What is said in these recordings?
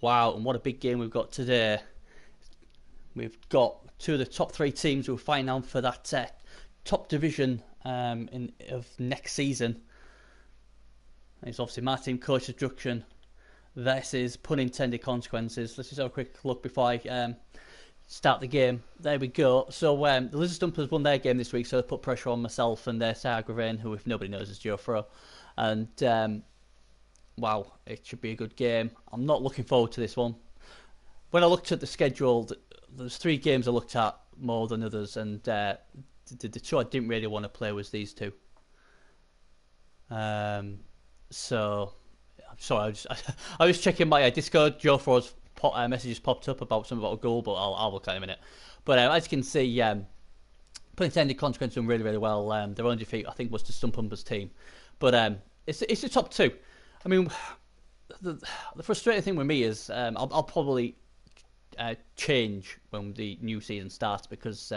Wow, and what a big game we've got today. We've got two of the top three teams who are fighting on for that top division of next season. It's obviously my team, Coach Destruction, versus Punintended Consequences. Let's just have a quick look before I start the game. There we go. So the Lizard Stumpers won their game this week, so they put pressure on myself and Sargravain, who, if nobody knows, is Joe Fro. And wow, it should be a good game. I'm not looking forward to this one. When I looked at the schedule, there's 3 games I looked at more than others, and the 2 I didn't really want to play was these 2. So I'm sorry, I was checking my Discord. Joe Fro's messages popped up about something about a goal, but I'll look at it in a minute. But as you can see, Punintended Consequences done really well. Their only defeat, I think, was to Stumpumper's team. But it's the top 2. I mean, the frustrating thing with me is I'll probably change when the new season starts, because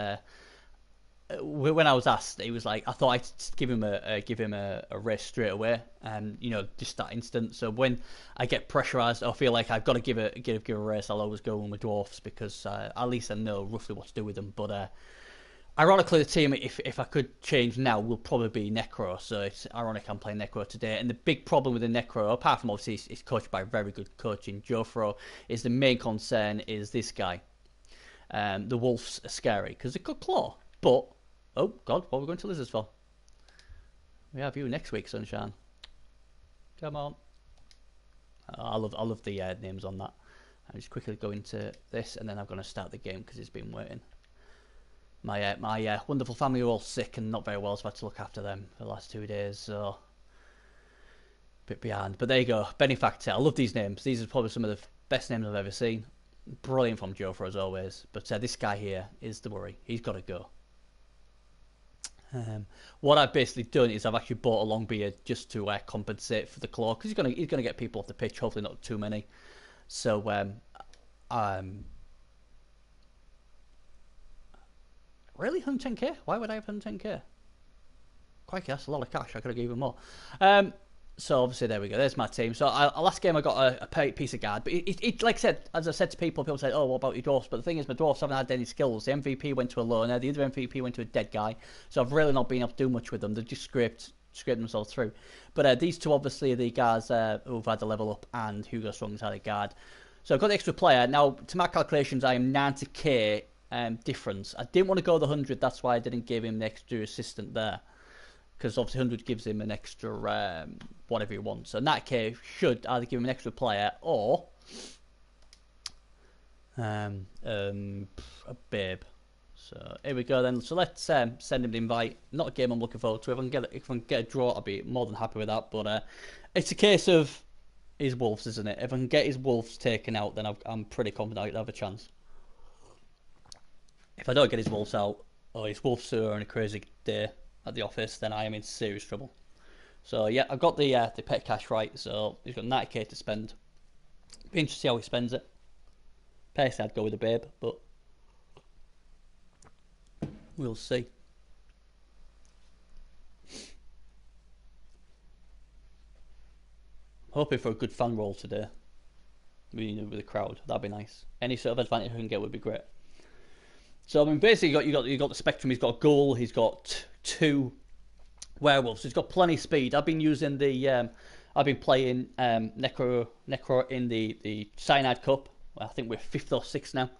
when I was asked, he was like, I thought I'd give him a race straight away, and just that instant. So when I get pressurised, I feel like I've got to give a race, I'll always go in with dwarfs, because at least I know roughly what to do with them. But ironically, the team, if I could change now, will probably be Necro. So it's ironic I'm playing Necro today. And the big problem with the Necro, apart from obviously it's coached by a very good coach in Joe Fro, is the main concern is this guy. The Wolves are scary because they could claw, but oh god, what are we going to Lizards for? We have you next week, Sunshine. Come on. I love the names on that. I'll just quickly go into this, and then I'm going to start the game because it's been waiting. My wonderful family are all sick and not very well, so I've had to look after them for the last 2 days, so a bit behind. But there you go, Benefactor. I love these names. These are probably some of the best names I've ever seen. Brilliant from Joe for as always. But this guy here is the worry. He's got to go. What I've basically done is I've actually bought a long beard just to compensate for the claw, because he's gonna get people off the pitch. Hopefully not too many. So really 110k? Why would I have 110k? Crikey, that's a lot of cash. I could have given more. So obviously there we go. There's my team. So last game I got a piece of guard, but it like I said, as I said to people said, "Oh, what about your dwarfs?" But the thing is, my dwarfs haven't had any skills. The MVP went to a loner. The other MVP went to a dead guy. So I've really not been able to do much with them. They've just scraped themselves through. But these 2 obviously are the guys who've had the level up, and Hugo Strong's had a guard. So I've got the extra player now. To my calculations, I am 90k difference. I didn't want to go the 100. That's why I didn't give him the extra assistant there. Because obviously 100 gives him an extra whatever he wants. So in that case, should either give him an extra player or a babe. So here we go then. So let's send him the invite. Not a game I'm looking forward to. If I can get a draw, I'll be more than happy with that. But it's a case of his Wolves, isn't it? If I can get his Wolves taken out, then I'm pretty confident I'd have a chance. If I don't get his Wolves out, or his Wolves are on a crazy day at the office, then I am in serious trouble. So yeah, I've got the pet cash right, so he's got 90k to spend. Be interested to see how he spends it. Personally, I'd go with a babe, but we'll see. Hoping for a good fan roll today, with the crowd. That'd be nice. Any sort of advantage I can get would be great. So I mean, basically, you got the spectrum. He's got a ghoul. He's got 2 werewolves. He's got plenty of speed. I've been using I've been playing Necro in the Cyanide Cup. I think we're 5th or 6th now.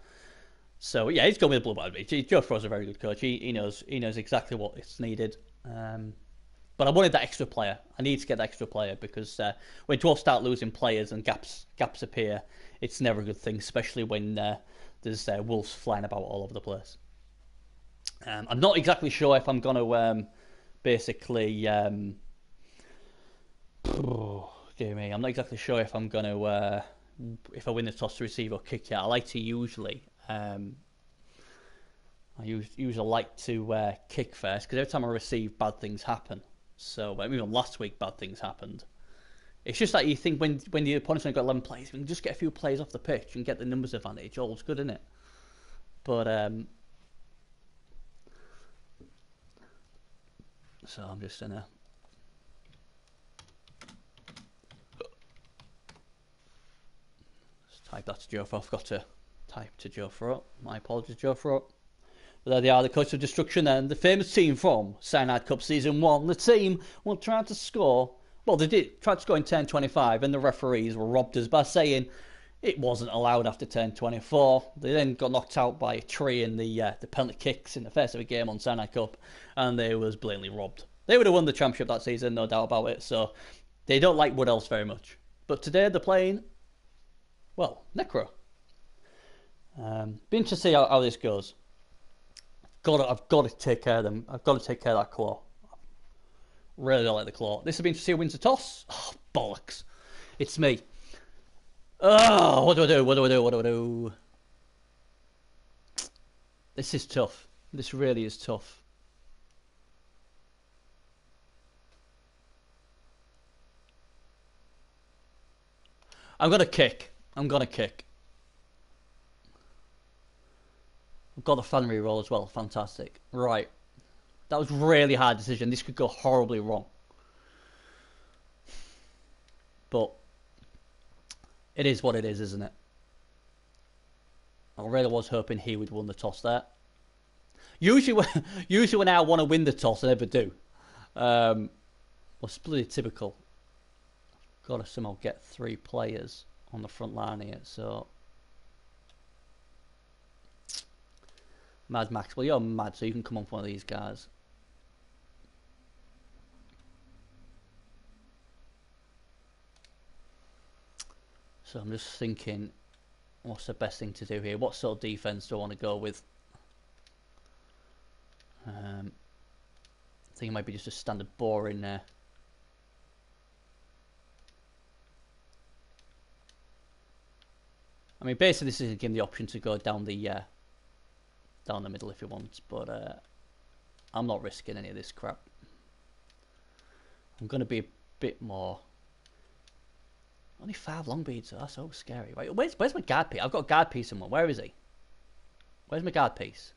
So yeah, he's going with the Bloodbowl. Joe Fro's a very good coach. He knows exactly what is needed. But I wanted that extra player. I need to get that extra player, because when dwarves start losing players and gaps appear, it's never a good thing, especially when there's wolves flying about all over the place. I'm not exactly sure if I'm going to basically... dear me, I'm not exactly sure if I'm going to... if I win the toss to receive or kick yet. I like to usually... I usually like to kick first, because every time I receive, bad things happen. So even last week, bad things happened. It's just like you think when the opponent's only got 11 players, we can just get a few players off the pitch and get the numbers advantage. All's good, isn't it? But so I'm just gonna Type that to Joe Fro. I forgot to type to Joe Fro. My apologies, Joe Fro. But there they are, the Coach of Destruction and the famous team from Cyanide Cup Season 1. The team will try to score. Well, they did try to score in 10:25, and the referees were robbed us by saying it wasn't allowed after 10:24. They then got knocked out by a tree in the penalty kicks in the first ever game on Cyanide Cup, and they was blatantly robbed. They would have won the championship that season, no doubt about it. So they don't like Wood Elves very much. But today they're playing, well, Necro. Be interesting to see how this goes. I've got to take care of them. I've got to take care of that claw. Really don't like the claw. This will be interesting to see who wins the toss. Oh, bollocks. It's me. Oh, what do I do? What do I do? What do I do? This is tough. This really is tough. I'm going to kick. I'm going to kick. I've got the fan reroll as well. Fantastic. Right. That was a really hard decision. This could go horribly wrong. But it is what it is, isn't it? I really was hoping he would win the toss there. Usually when I want to win the toss, I never do. Well, it's pretty typical. Got to somehow get 3 players on the front line here, so... Mad Max, well, you're mad, so you can come on for one of these guys. So I'm just thinking, what's the best thing to do here? What sort of defense do I want to go with? I think it might be just a standard bore in there. I mean, basically, this is giving him the option to go down the middle if he wants, but I'm not risking any of this crap. I'm going to be a bit more. Only 5 long beads, that's so scary. Wait, where's my guard piece? I've got a guard piece somewhere. Where is he? Where's my guard piece?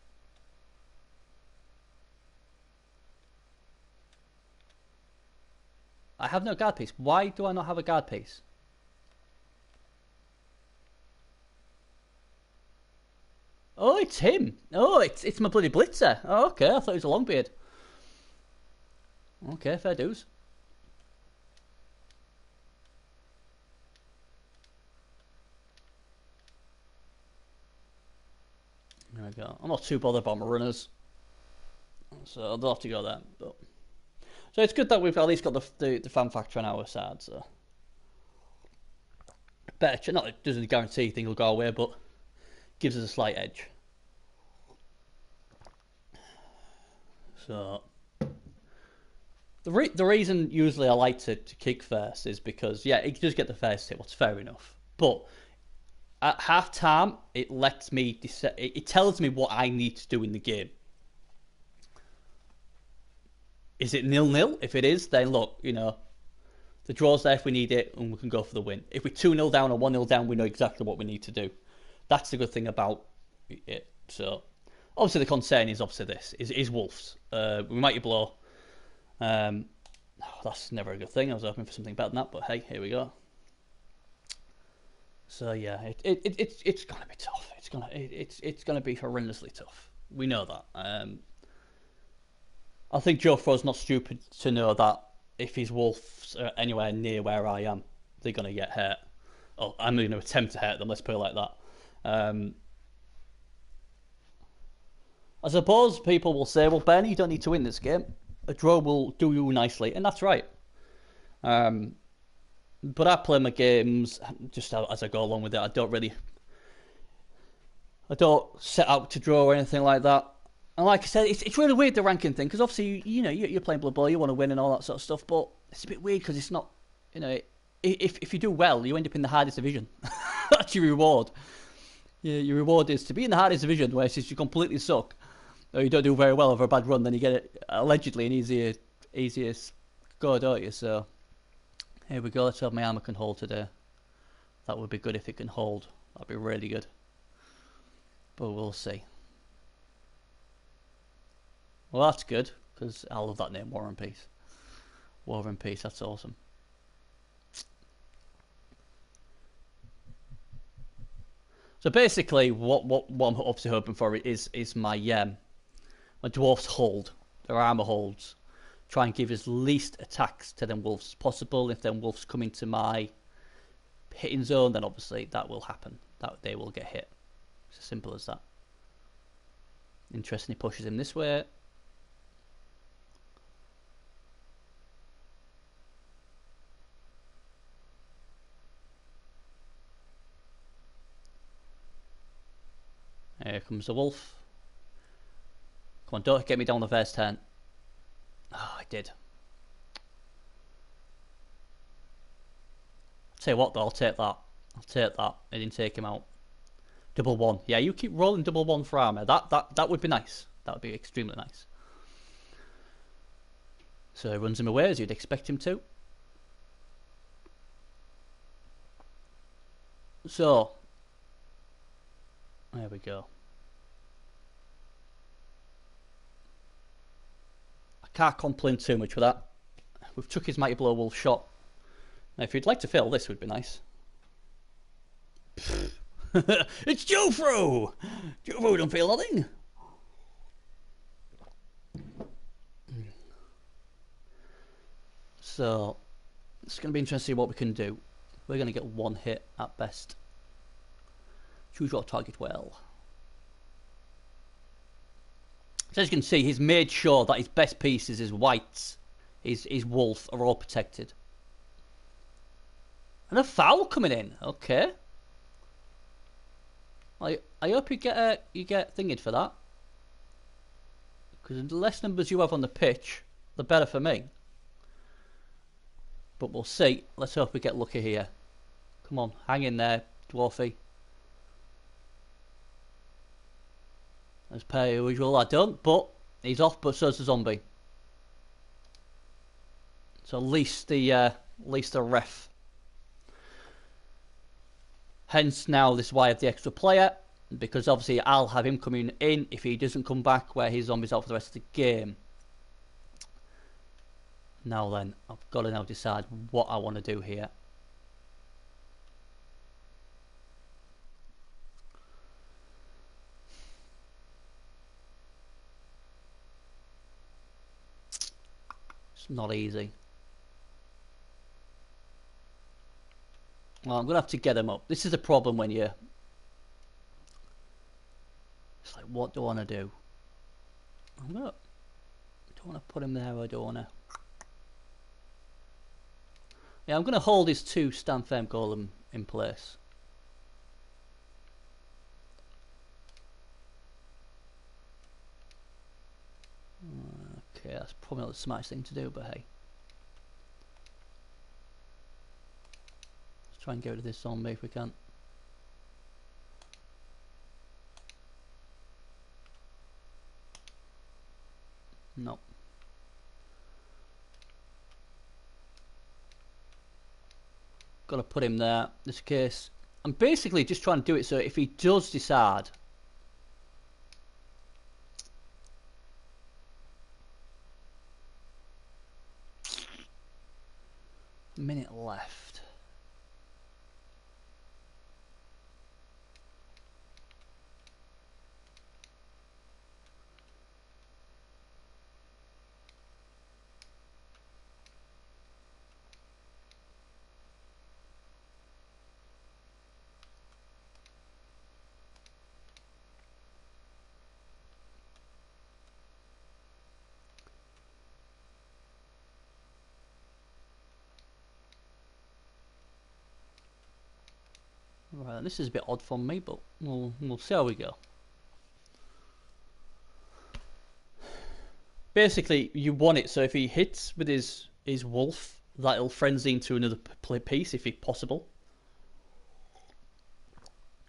I have no guard piece. Why do I not have a guard piece? Oh, it's him. Oh, it's my bloody blitzer. Oh, okay, I thought it was a Longbeard. Okay, fair dues. There we go. I'm not too bothered about my runners, so I'll have to go there. But so it's good that we've at least got the fan factor on our side. So better, not it doesn't guarantee things will go away, but gives us a slight edge. So the reason usually I like to kick first is because yeah, it does get the first hit. What's fair enough, but at half time it lets me it tells me what I need to do in the game. Is it 0-0? If it is, then look, you know, the draw's there if we need it, and we can go for the win. If we're 2-0 down or 1-0 down, we know exactly what we need to do. That's the good thing about it. So, obviously, the concern is obviously this is Wolves. We might you blow. That's never a good thing. I was hoping for something better than that, but hey, here we go. So yeah, it's gonna be tough. It's gonna be horrendously tough. We know that. I think Joe Fro's not stupid to know that if his Wolves are anywhere near where I am, they're gonna get hurt. Oh, I'm going to attempt to hurt them. Let's put it like that. I suppose people will say, well, Ben, you don't need to win this game. A draw will do you nicely, and that's right. But I play my games just as I go along with it. I don't set out to draw or anything like that. And like I said, it's really weird, the ranking thing, because obviously, you know, you're playing Blood Bowl, you want to win and all that sort of stuff, but it's a bit weird because it's not, you know, if you do well, you end up in the hardest division. That's your reward. Your reward is to be in the hardest division, where since you completely suck, or you don't do very well over a bad run, then you get it allegedly an easier go, don't you? So here we go. Let's hope my armor can hold today. That would be good if it can hold. That'd be really good. But we'll see. Well, that's good, because I love that name, War and Peace. War and Peace, that's awesome. So basically, what I'm obviously hoping for is my my dwarfs hold, their armor holds. Try and give as least attacks to them wolves as possible. If them wolves come into my hitting zone, then obviously that will happen. That they will get hit. It's as simple as that. Interesting, he pushes him this way. Here comes the wolf. Come on, don't get me down the first turn. Oh, I did. I'll tell you what though, I'll take that. I'll take that. I didn't take him out. Double one. Yeah, you keep rolling double one for armor. That would be nice. That would be extremely nice. So he runs him away as you'd expect him to. So there we go. I can't complain too much with that. We've took his mighty blow wolf shot. Now if you'd like to fail, this would be nice. It's Jofro! Jofro don't feel nothing. So it's going to be interesting to see what we can do. We're going to get one hit at best. Choose your target well. So as you can see, he's made sure that his best pieces, his whites, his wolf, are all protected. And a foul coming in. Okay. I hope you get thinged for that. Because the less numbers you have on the pitch, the better for me. But we'll see. Let's hope we get lucky here. Come on, hang in there, Dwarfy. As per usual, I don't, but he's off, but so's the zombie. So at least the ref. Hence now this is why I have the extra player, because obviously I'll have him coming in if he doesn't come back, where his zombie's out for the rest of the game. Now then, I've got to now decide what I want to do here. It's not easy. Well, I'm going to have to get him up. This is the problem when you... It's like, what do I want to do? I don't want to put him there, I don't want to... Yeah, I'm going to hold his 2 stand firm golem in place. Okay, that's probably not the smartest thing to do, but hey. Let's try and get rid of this zombie if we can. No. Got to put him there. In this case, I'm basically just trying to do it so if he does decide a minute left. Right, this is a bit odd for me, but we'll see how we go. Basically, you want it so if he hits with his wolf, that'll frenzy into another piece if possible.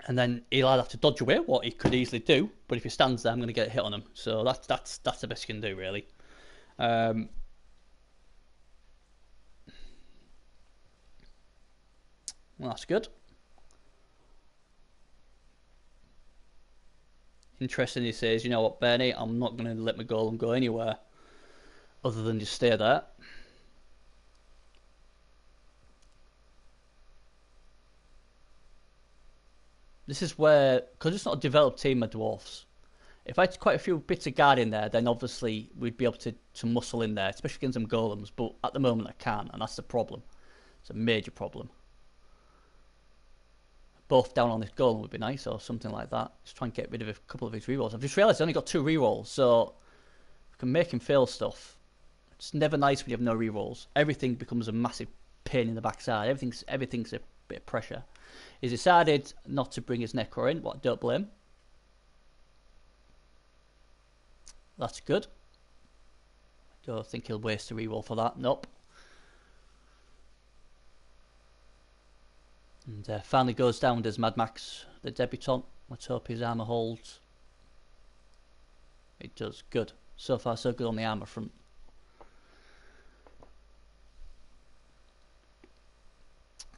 And then he'll either have to dodge away, what he could easily do, but if he stands there, I'm going to get a hit on him. So that's the best you can do, really. Well, that's good. Interesting, he says, you know what, Bernie, I'm not going to let my golem go anywhere other than just stay there. this is where, because it's not a developed team of dwarfs, if I had quite a few bits of guard in there, then obviously we'd be able to muscle in there, especially against some golems. But at the moment I can't, and that's the problem. It's a major problem. Both down on this golem would be nice, or something like that. Just try and get rid of a couple of his rerolls. I've just realised I only got 2 rerolls, so I can make him fail stuff. It's never nice when you have no rerolls. Everything becomes a massive pain in the backside. Everything's a bit of pressure. He's decided not to bring his Necro in, what I don't blame. That's good. I don't think he'll waste a reroll for that. Nope. And finally goes down as Mad Max, the debutant. Let's hope his armour holds. It does. Good. So far so good on the armour front.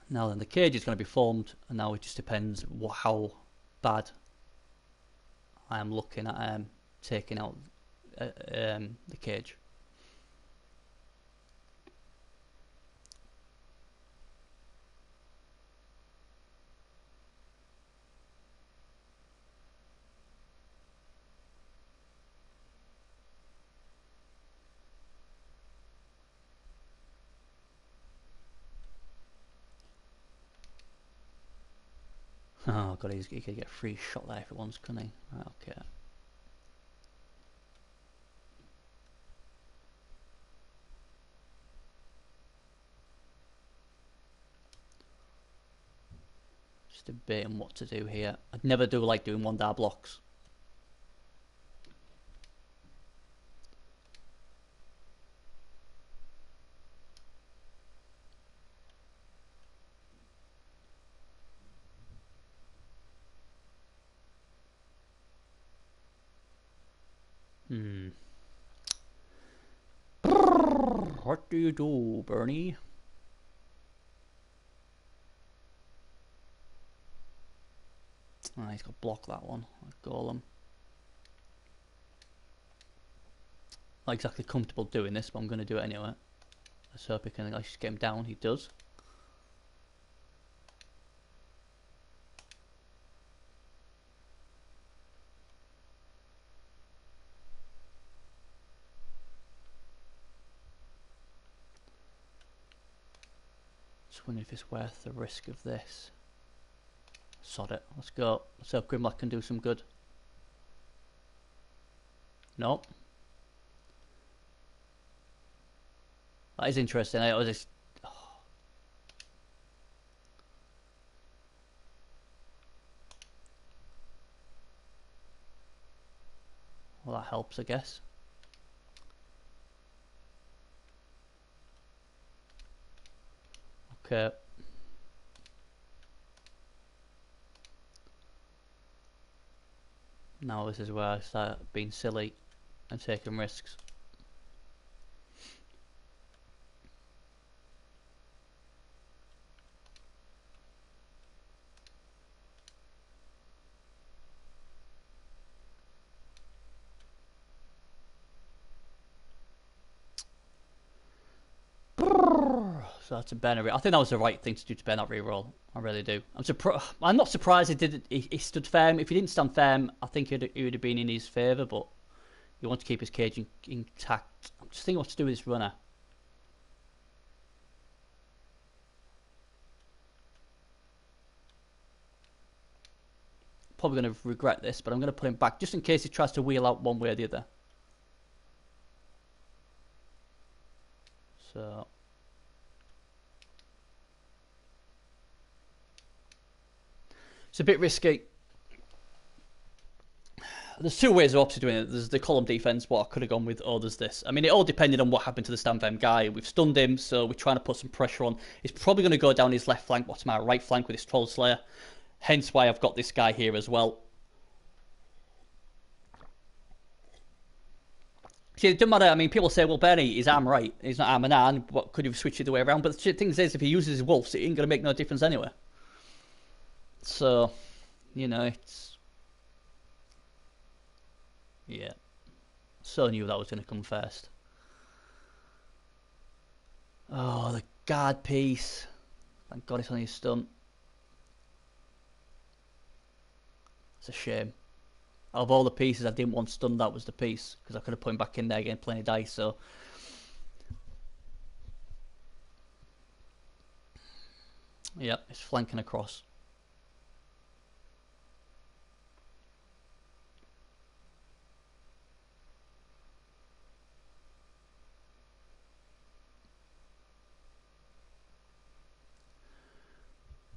Now then, the cage is going to be formed, and now it just depends how bad I am looking at taking out the cage. Oh god, he could get a free shot there if he wants, couldn't he? Right, okay. Just debating what to do here. I'd never do like doing 1-dar blocks. What do you do, Bernie? Oh, he's got to block that one. Golem. Not exactly comfortable doing this, but I'm going to do it anyway. Let's hope he can just get him down. He does. Just wondering if it's worth the risk of this. Sod it. Let's go. Let's hope Grimlock can do some good. Nope. That is interesting. I was just... Oh. Well, that helps, I guess. Okay. Now this is where I start being silly and taking risks. So that's a banner. I think that was the right thing to do to ban that reroll. I really do. I'm not surprised he did. He stood firm. If he didn't stand firm, I think it would have been in his favour. But you want to keep his cage intact. I'm just thinking what to do with this runner. Probably going to regret this, but I'm going to put him back just in case he tries to wheel out one way or the other. So. It's a bit risky. There's 2 ways of doing it. There's the column defense, what I could have gone with, or there's this. I mean, it all depended on what happened to the stand firm guy. We've stunned him, so we're trying to put some pressure on. He's probably going to go down his left flank, what's my right flank with his Troll Slayer. Hence why I've got this guy here as well. See, it doesn't matter. I mean, people say, well, Bernie, he's arm right. He's not arm and arm. What could you switch it the way around? But the thing is, if he uses his wolves, it ain't going to make no difference anyway. So, you know, it's... Yeah. So knew that was going to come first. Oh, the guard piece. Thank God it's only a stunt. It's a shame. Out of all the pieces I didn't want stunned, that was the piece, because I could have put him back in there again, plenty of dice. So yep, it's flanking across.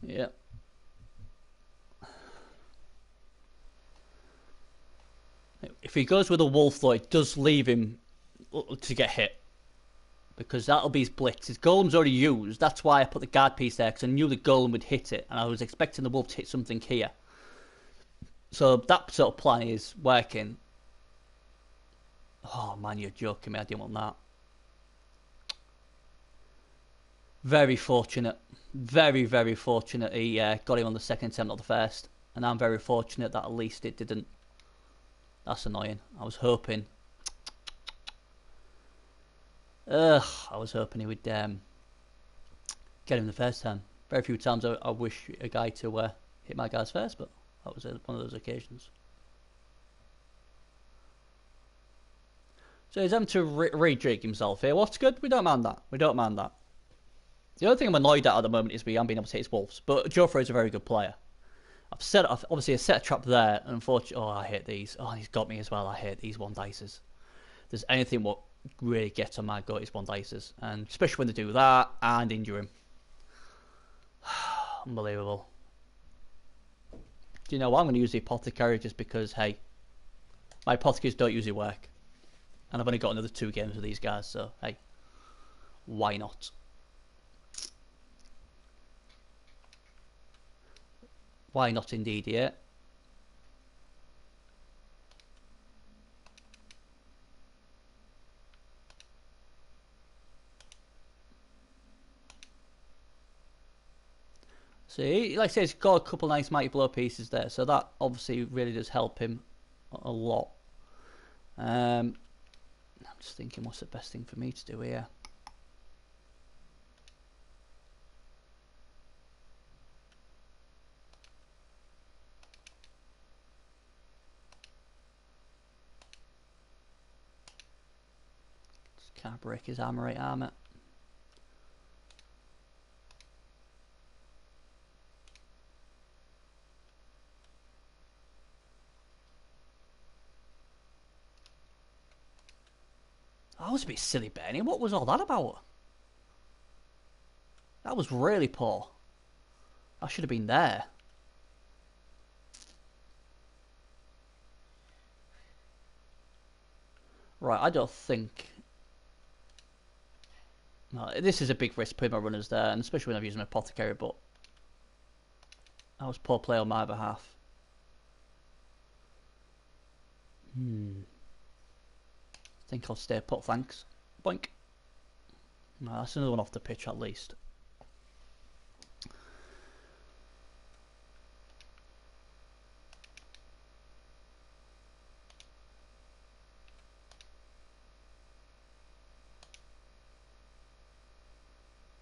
Yeah. If he goes with a wolf, though, it does leave him to get hit. Because that'll be his blitz. His golem's already used. That's why I put the guard piece there, because I knew the golem would hit it. And I was expecting the wolf to hit something here. So that sort of plan is working. Oh, man, you're joking me. I didn't want that. Very fortunate. Very, very fortunate he got him on the second attempt, not the first. And I'm very fortunate that at least it didn't. That's annoying. I was hoping. I was hoping he would get him the first time. Very few times I wish a guy to hit my guys first, but that was one of those occasions. So he's having to re-drake himself here. What's good? We don't mind that. We don't mind that. The only thing I'm annoyed at the moment is we haven't been able to hit his wolves. But Joffrey is a very good player. I've obviously set a trap there, and unfortunately, oh, I hate these. Oh, he's got me as well. I hate these one dices. If there's anything what really gets on my gut, is one dices, and especially when they do that and injure him. Unbelievable. Do you know what? I'm going to use the apothecary just because, hey, my apothecaries don't usually work, and I've only got another 2 games with these guys, so hey, why not? Why not indeed, yeah. See, like I say, he's got a couple of nice mighty blow pieces there, so that obviously really does help him a lot. I'm just thinking, what's the best thing for me to do here? Just can't break his armorite armor. That was a bit silly, Benny. What was all that about? That was really poor. I should have been there. Right, I don't think... No, this is a big risk putting my runners there, and especially when I'm using an apothecary, but... That was poor play on my behalf. I think I'll stay put, thanks. Boink. No, that's another one off the pitch at least.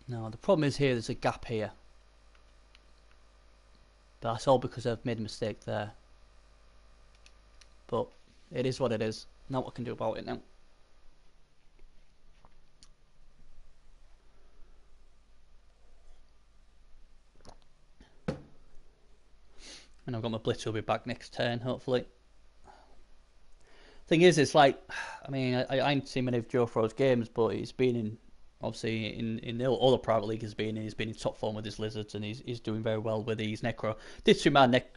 No, the problem is here, there's a gap here. But that's all because I've made a mistake there. But it is what it is. Not what I can do about it now. And I've got my Blitz will be back next turn, hopefully. Thing is, it's like, I mean, I ain't seen many of Joe Fro's games, but he's been in, obviously, in all the private league he's been in top form with his lizards, and he's doing very well with his necro. Did see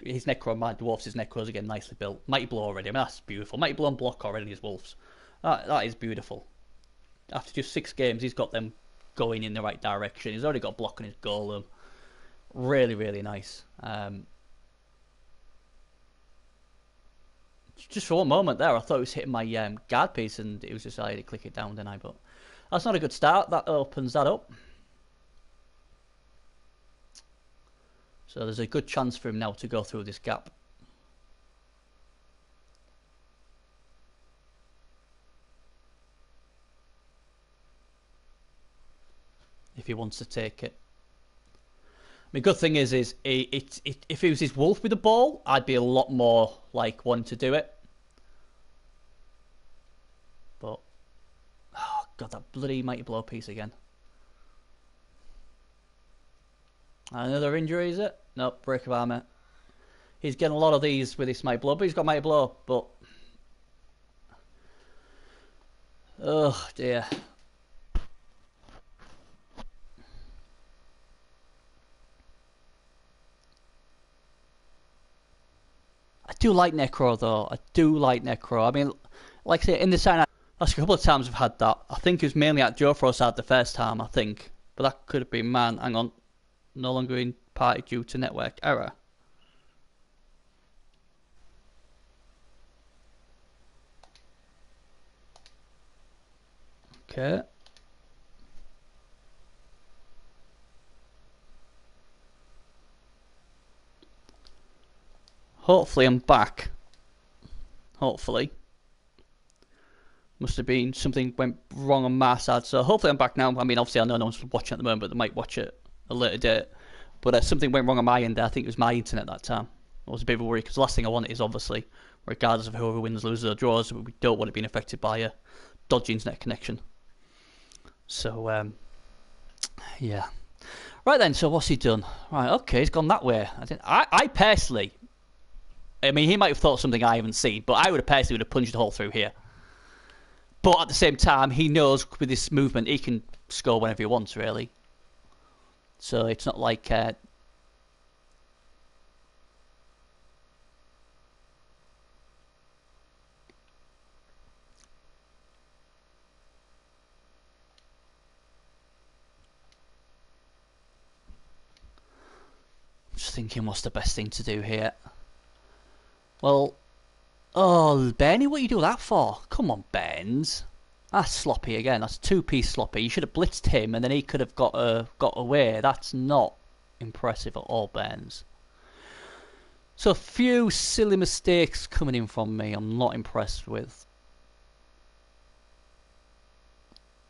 his necro, my dwarfs, his necros again, nicely built. Mighty blow already, I mean, that's beautiful. Mighty blow and block already, his wolves. That is beautiful. After just 6 games, he's got them going in the right direction. He's already got block on his golem. Really, really nice. Just for one moment there, I thought it was hitting my guard piece, and it was just I had to click it down, didn't I? But that's not a good start. That opens that up. So there's a good chance for him now to go through this gap. If he wants to take it. The good thing is if he was his wolf with the ball, I'd be a lot more like wanting to do it. But oh god, that bloody mighty blow piece again. Another injury, is it? Nope, break of armor. He's getting a lot of these with his mighty blow, but he's got mighty blow. But oh dear. I do like Necro though. I do like Necro. I mean, like I say, in the sign, last couple of times I've had that. I think it was mainly at Jofro's side the first time, I think. But that could have been, man, hang on. No longer in party due to network error. Okay. Hopefully I'm back. Hopefully. Must have been something went wrong on my side. So hopefully I'm back now. I mean, obviously I know no one's watching at the moment, but they might watch it a later date. But something went wrong on my end there. I think it was my internet that time. It was a bit of a worry because the last thing I want is obviously, regardless of whoever wins, loses or draws, we don't want it being affected by a dodgy internet connection. So, yeah. Right then, so what's he done? Right, okay, he's gone that way. I personally, I mean, he might have thought something I haven't seen, but I would have personally punched a hole through here. But at the same time, he knows with this movement, he can score whenever he wants, really. So it's not like... just thinking what's the best thing to do here. Well, oh, Benny, what are you doing that for? Come on, Benz. That's sloppy again. That's two-piece sloppy. You should have blitzed him and then he could have got away. That's not impressive at all, Benz. So a few silly mistakes coming in from me I'm not impressed with.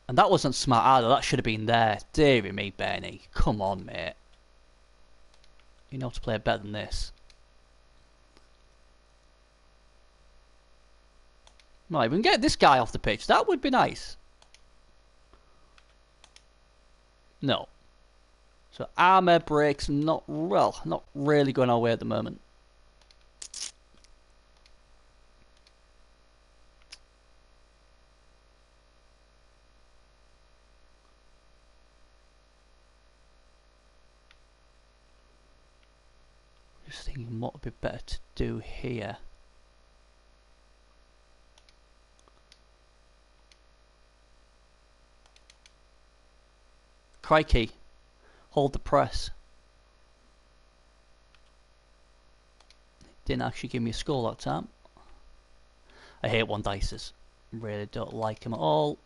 And that wasn't smart either. That should have been there. Deary me, Benny. Come on, mate. You know how to play better than this. Right, we can get this guy off the pitch. That would be nice. No. So armor breaks not really going our way at the moment. Just thinking what would be better to do here. Crikey. Hold the press. Didn't actually give me a score that time. I hate one dices. Really don't like them at all.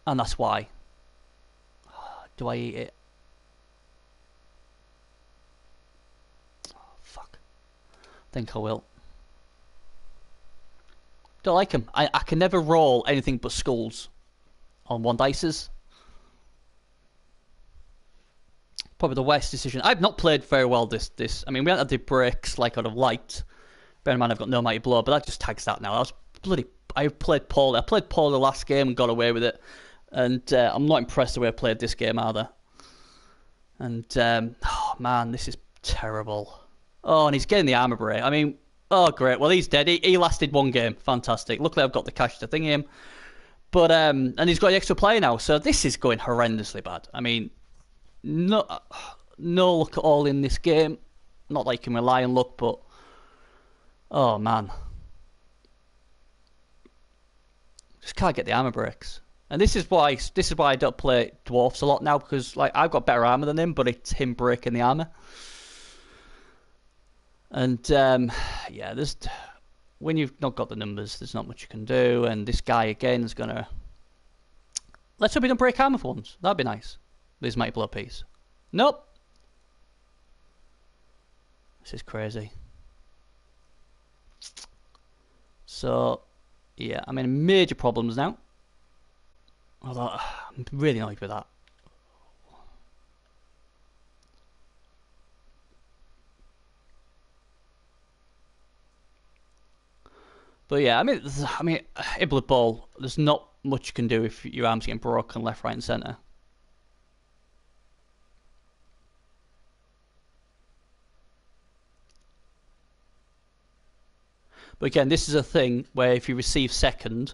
And that's why. Do I eat it? Oh, fuck. Think I will. Don't like them. I can never roll anything but skulls on one dices. Probably the worst decision. I've not played very well this. I mean, we haven't had the breaks like I'd have liked. Bear in mind, I've got no mighty blow, but that just tags that now. I played poorly. I played poorly the last game and got away with it. And I'm not impressed the way I played this game either. And, oh man, this is terrible. Oh, and he's getting the armor break. I mean, oh great. Well, he's dead. He lasted one game. Fantastic. Luckily, I've got the cash to thing him. But, and he's got the extra player now. So this is going horrendously bad. I mean... No luck at all in this game. Not like you can rely on luck, but oh man, just can't get the armor breaks. And this is why I don't play dwarfs a lot now, because like I've got better armor than him, but it's him breaking the armor. And yeah, when you've not got the numbers, there's not much you can do. And this guy again is gonna. Let's hope he don't break armor for once. That'd be nice. This might blow a piece. Nope. This is crazy. So, yeah, I'm in major problems now. Although, I'm really annoyed with that. But yeah, I mean, in Blood Bowl, there's not much you can do if your arm's getting broken left, right, and centre. But again, this is a thing where if you receive second,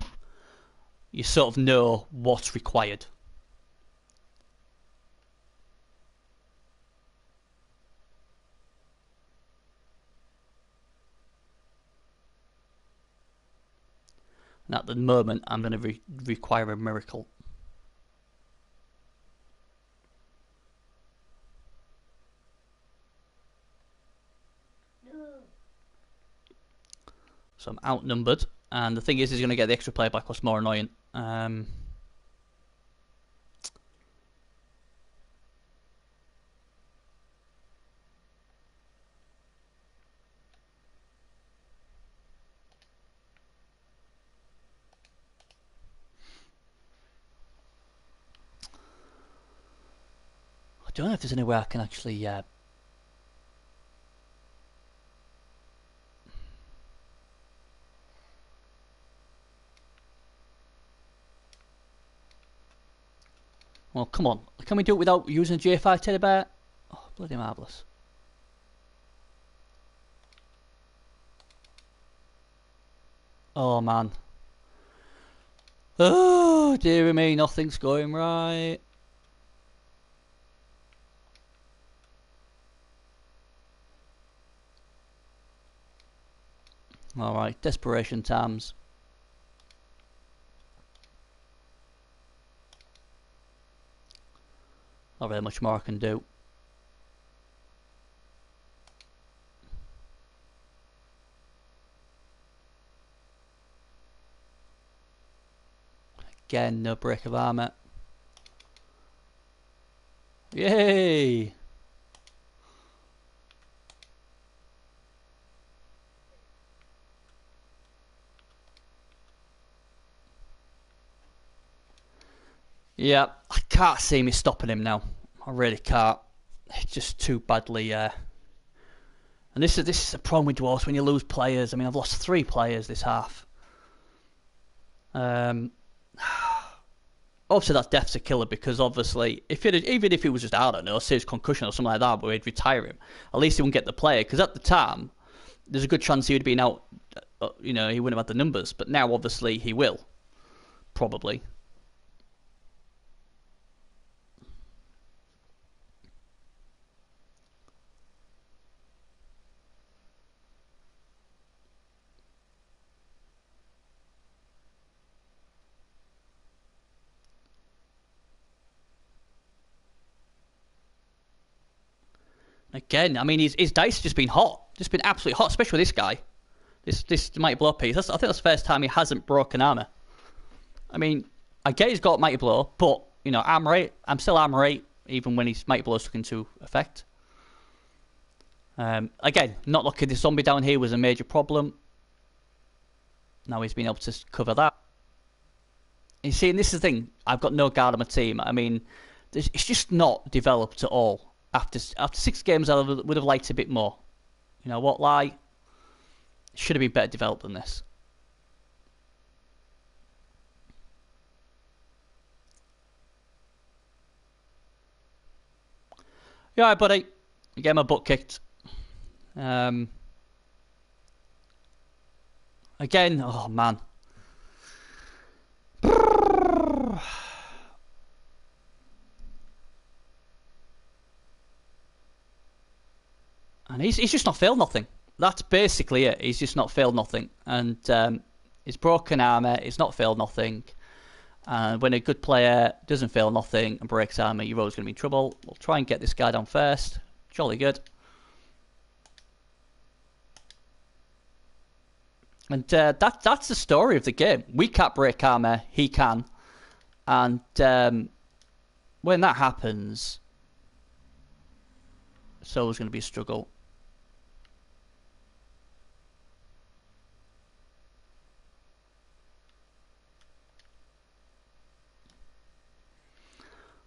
you sort of know what's required. And at the moment, I'm going to require a miracle. So I'm outnumbered, and the thing is, he's going to get the extra player back, what's more annoying. I don't know if there's any way I can actually... Well, come on. Can we do it without using a J5 teddy bear? Oh, bloody marvellous. Oh, man. Oh, dear me, nothing's going right. Alright, desperation times. Not really much more I can do. Again, no break of armour. Yay! Yeah, I can't see me stopping him now. I really can't. It's just too badly. And this is a problem with dwarves when you lose players. I mean, I've lost 3 players this half. Obviously, that's death's a killer because obviously, even if it was just, I don't know, a serious concussion or something like that, but we'd retire him. At least he wouldn't get the player because at the time, there's a good chance he would have been out. You know, he wouldn't have had the numbers. But now, obviously, he will. Probably. Again, I mean, his dice has just been hot. Just been absolutely hot, especially with this guy. This Mighty Blow piece. I think that's the first time he hasn't broken armor. I mean, I get he's got Mighty Blow, but, you know, armor 8. I'm still armor 8, even when his Mighty Blow's took into effect. Again, not lucky the zombie down here was a major problem. Now he's been able to cover that. You see, and this is the thing. I've got no guard on my team. I mean, it's just not developed at all. After 6 games, I would have liked a bit more. You know what, lie? It should have been better developed than this. You alright, buddy? You get my butt kicked. Again, oh man. And he's just not failed nothing. That's basically it. He's just not failed nothing. And his broken armour, he's not failed nothing. And when a good player doesn't fail nothing and breaks armour, you're always going to be in trouble. We'll try and get this guy down first. Jolly good. And that's the story of the game. We can't break armour, he can. And when that happens, it's always going to be a struggle.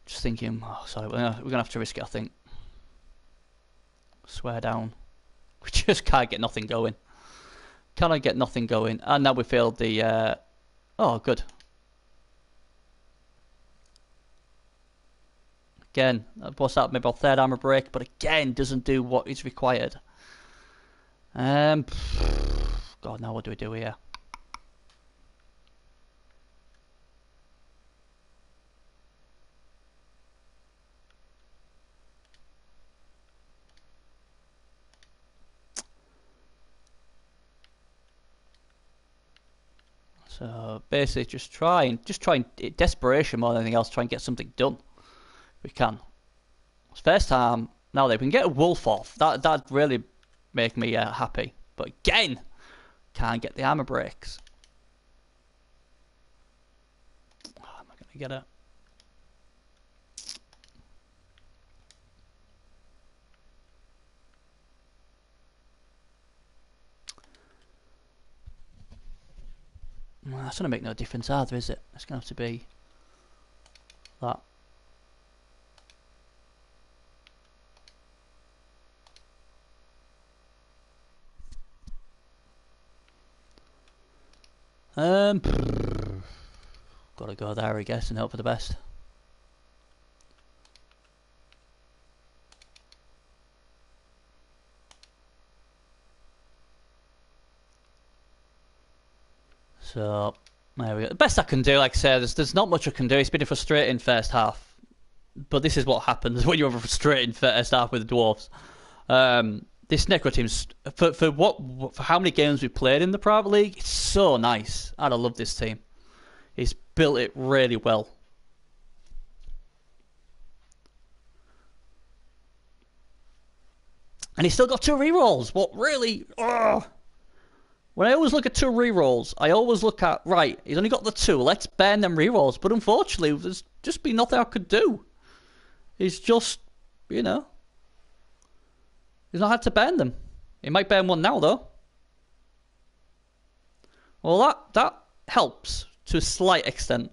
Just thinking, oh, sorry, we're going to have to risk it, I think. Swear down. We just can't get nothing going. Can I get nothing going? And now we failed the... Oh, good. Again, what's that? Maybe our third armor break, but again, doesn't do what is required. God, now what do we do here? So basically, just try and desperation more than anything else. Try and get something done. We can. First time. Now that we can get a wolf off, that'd really make me happy. But again, can't get the armor breaks. Oh, am I gonna get it? Well, that's gonna make no difference either, is it? It's gonna have to be that. Gotta go there, I guess, and hope for the best. So there we go. The best I can do, like I say, there's not much I can do. It's been a frustrating first half, but this is what happens when you have a frustrating first half with the dwarves. This Necro team's for how many games we've played in the private league, it's so nice. I love this team. He's built it really well. And he's still got 2 rerolls. What really? Ugh. When I always look at 2 rerolls, I always look at, right, he's only got the 2. Let's ban them rerolls. But unfortunately, there's just been nothing I could do. He's just, you know, he's not had to ban them. He might ban one now, though. Well, that helps to a slight extent.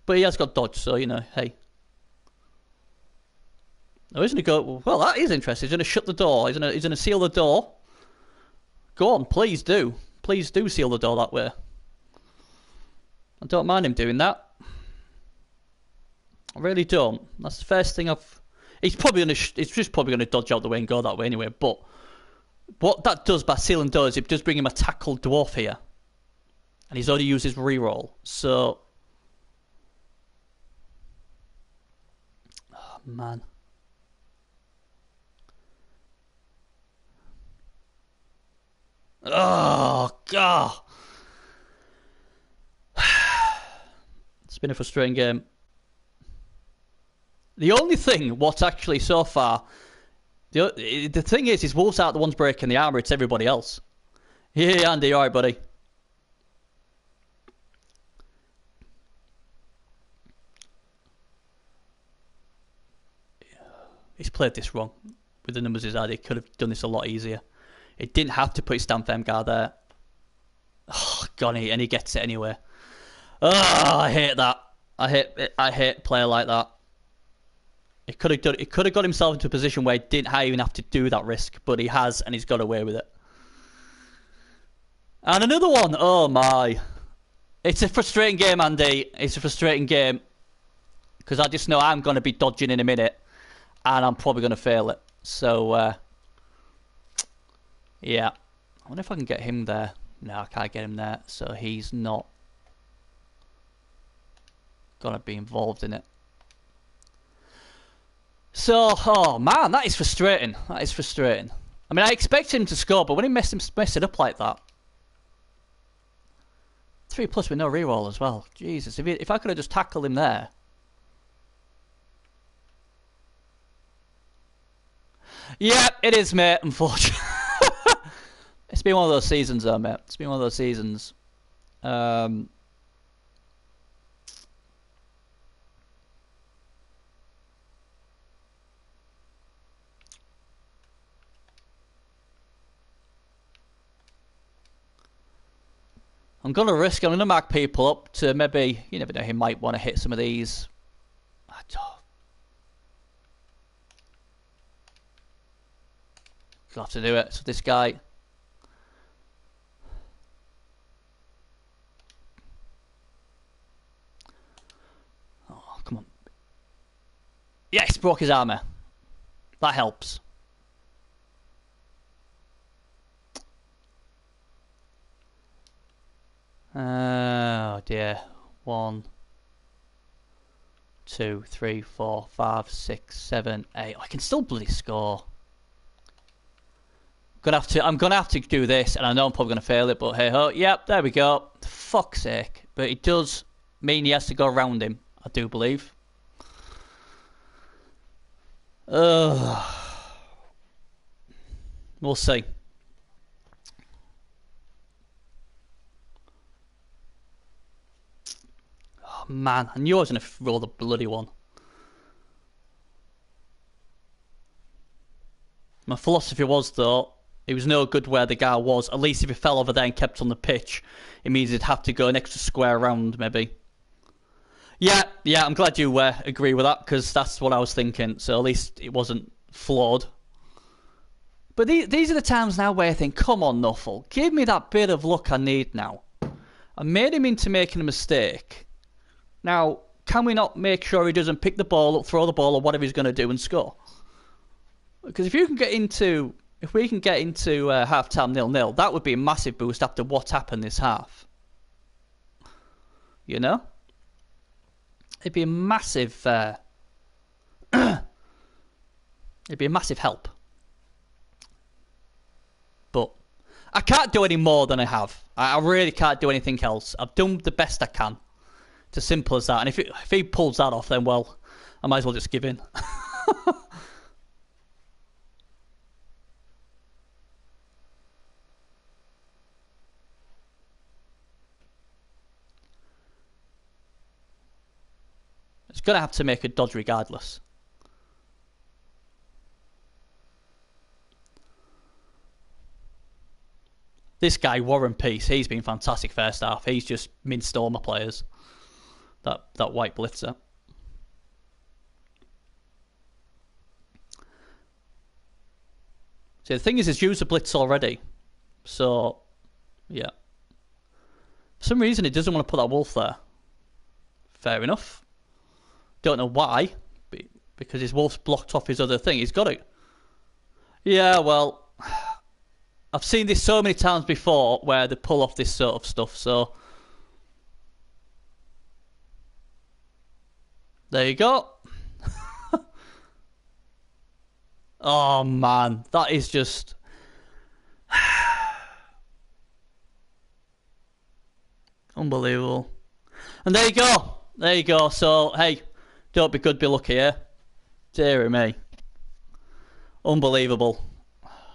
But he has got dodge, so, you know, hey. Oh, isn't he go? Well, that is interesting. He's going to shut the door. He's going to seal the door. Go on, please do. Please do seal the door that way. I don't mind him doing that. I really don't. That's the first thing I've... He's just probably going to dodge out the way and go that way anyway. But what that does by sealing doors, it does bring him a tackled dwarf here. And he's already used his reroll. So... Oh, man. Oh, God. It's been a frustrating game. The only thing, what's actually so far... The thing is Wolves aren't the ones breaking the armor, it's everybody else. Yeah, Andy, alright, buddy. He's played this wrong. With the numbers he's had, he could have done this a lot easier. He didn't have to put his Stand Firm guard there. Oh, God, and he gets it anyway. Oh, I hate that. I hate player like that. He could have got himself into a position where he didn't even have to do that risk, but he has, and he's got away with it. And another one. Oh my! It's a frustrating game, Andy. It's a frustrating game because I just know I'm going to be dodging in a minute, and I'm probably going to fail it. So. Yeah, I wonder if I can get him there. No, I can't get him there, so he's not gonna be involved in it. So, oh man, that is frustrating. That is frustrating. I mean, I expected him to score, but when he messed it up like that, 3+ with no reroll as well. Jesus, if I could have just tackled him there. Yeah, it is, mate. Unfortunately. It's been one of those seasons, though, mate. It's been one of those seasons. I'm going to risk, I'm going to mark people up to maybe, you never know, he might want to hit some of these. I'll have to do it. So this guy. Oh, come on. Yes, broke his armor. That helps. Oh dear. 1, 2, 3, 4, 5, 6, 7, 8. I can still bloody score. I'm gonna have to do this, and I know I'm probably gonna fail it, but hey ho, yep, there we go. For fuck's sake. But it does mean he has to go around him, I do believe. Ugh. We'll see. Oh man, I knew I was gonna roll the bloody one. My philosophy was, though, it was no good where the guy was. At least if he fell over there and kept on the pitch, it means he'd have to go an extra square round, maybe. Yeah, I'm glad you agree with that, because that's what I was thinking. So at least it wasn't flawed. But these are the times now where I think, come on, Nuffle, give me that bit of luck I need now. I made him into making a mistake. Now, can we not make sure he doesn't pick the ball up, throw the ball, or whatever he's going to do and score? Because if we can get into half-time 0-0, that would be a massive boost after what's happened this half. You know? It'd be a massive... it'd be a massive help. But I can't do any more than I have. I really can't do anything else. I've done the best I can. It's as simple as that. And if he pulls that off, then, well, I might as well just give in. It's going to have to make a dodge regardless. This guy, Warren Peace, he's been fantastic first half. He's just minced all my players. That white blitzer. See, the thing is, he's used a blitz already. So, yeah. For some reason, he doesn't want to put that wolf there. Fair enough. Don't know why. Because his wolf's blocked off his other thing. He's got it. Yeah, well... I've seen this so many times before where they pull off this sort of stuff, so... There you go. Oh, man. That is just... Unbelievable. And there you go. There you go. So, hey, don't be good, be lucky, eh? Dear me. Unbelievable.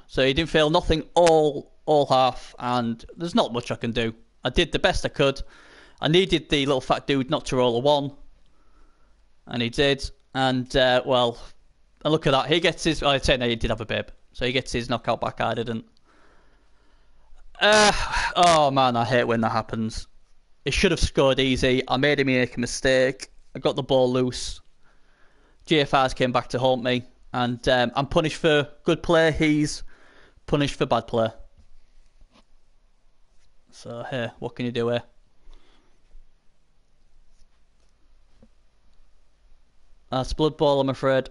So he didn't fail nothing all half, and there's not much I can do. I did the best I could. I needed the little fat dude not to roll a 1. And he did. And, well, and look at that. He gets his... I said no, he did have a bib. So he gets his knockout back. I didn't. Oh, man, I hate when that happens. He should have scored easy. I made him make a mistake. I got the ball loose. GFRs came back to haunt me. And I'm punished for good play. He's punished for bad play. So, hey, what can you do here? That's Bloodbowl, I'm afraid.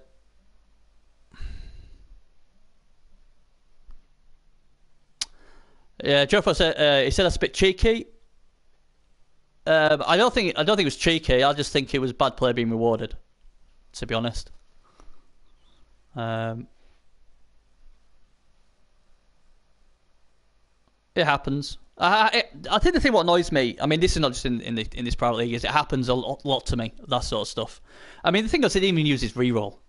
Yeah, Joe said he said that's a bit cheeky. I don't think it was cheeky. I just think it was bad play being rewarded. To be honest. It happens. I think the thing what annoys me, I mean, this is not just in this private league, is it happens a lot to me, that sort of stuff. I mean, the thing is, it didn't even use his reroll.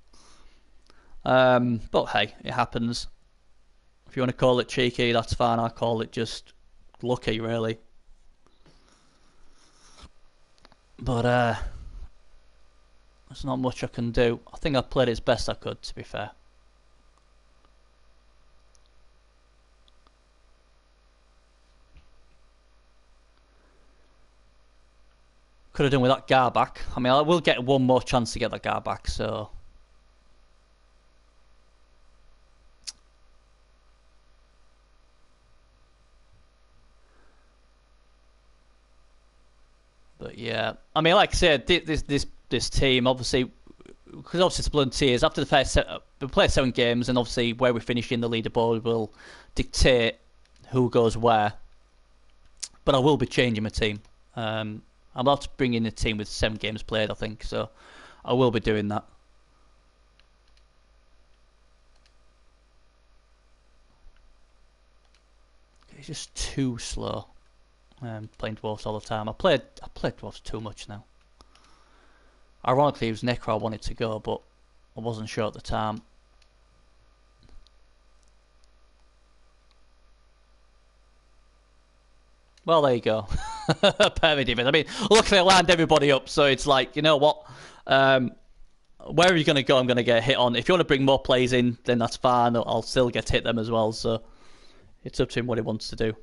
But hey, it happens. If you want to call it cheeky, that's fine. I call it just lucky, really. But there's not much I can do. I think I played it as best I could, to be fair. Could have done with that guard back. I mean, I will get one more chance to get that guard back, so... But yeah, I mean, like I said, this team obviously, because obviously it's Volunteers. After the first we play 7 games, and obviously where we finish in the leaderboard will dictate who goes where. But I will be changing my team. I'm about to bring in a team with 7 games played, I think. So I will be doing that. It's just too slow. Playing dwarfs all the time. I played dwarfs too much now. Ironically, it was Necro I wanted to go, but I wasn't sure at the time. Well, there you go. Perfect defense. I mean, luckily I lined everybody up, so it's like, you know what? Where are you going to go? I'm going to get hit on. If you want to bring more plays in, then that's fine. I'll still get hit them as well, so it's up to him what he wants to do.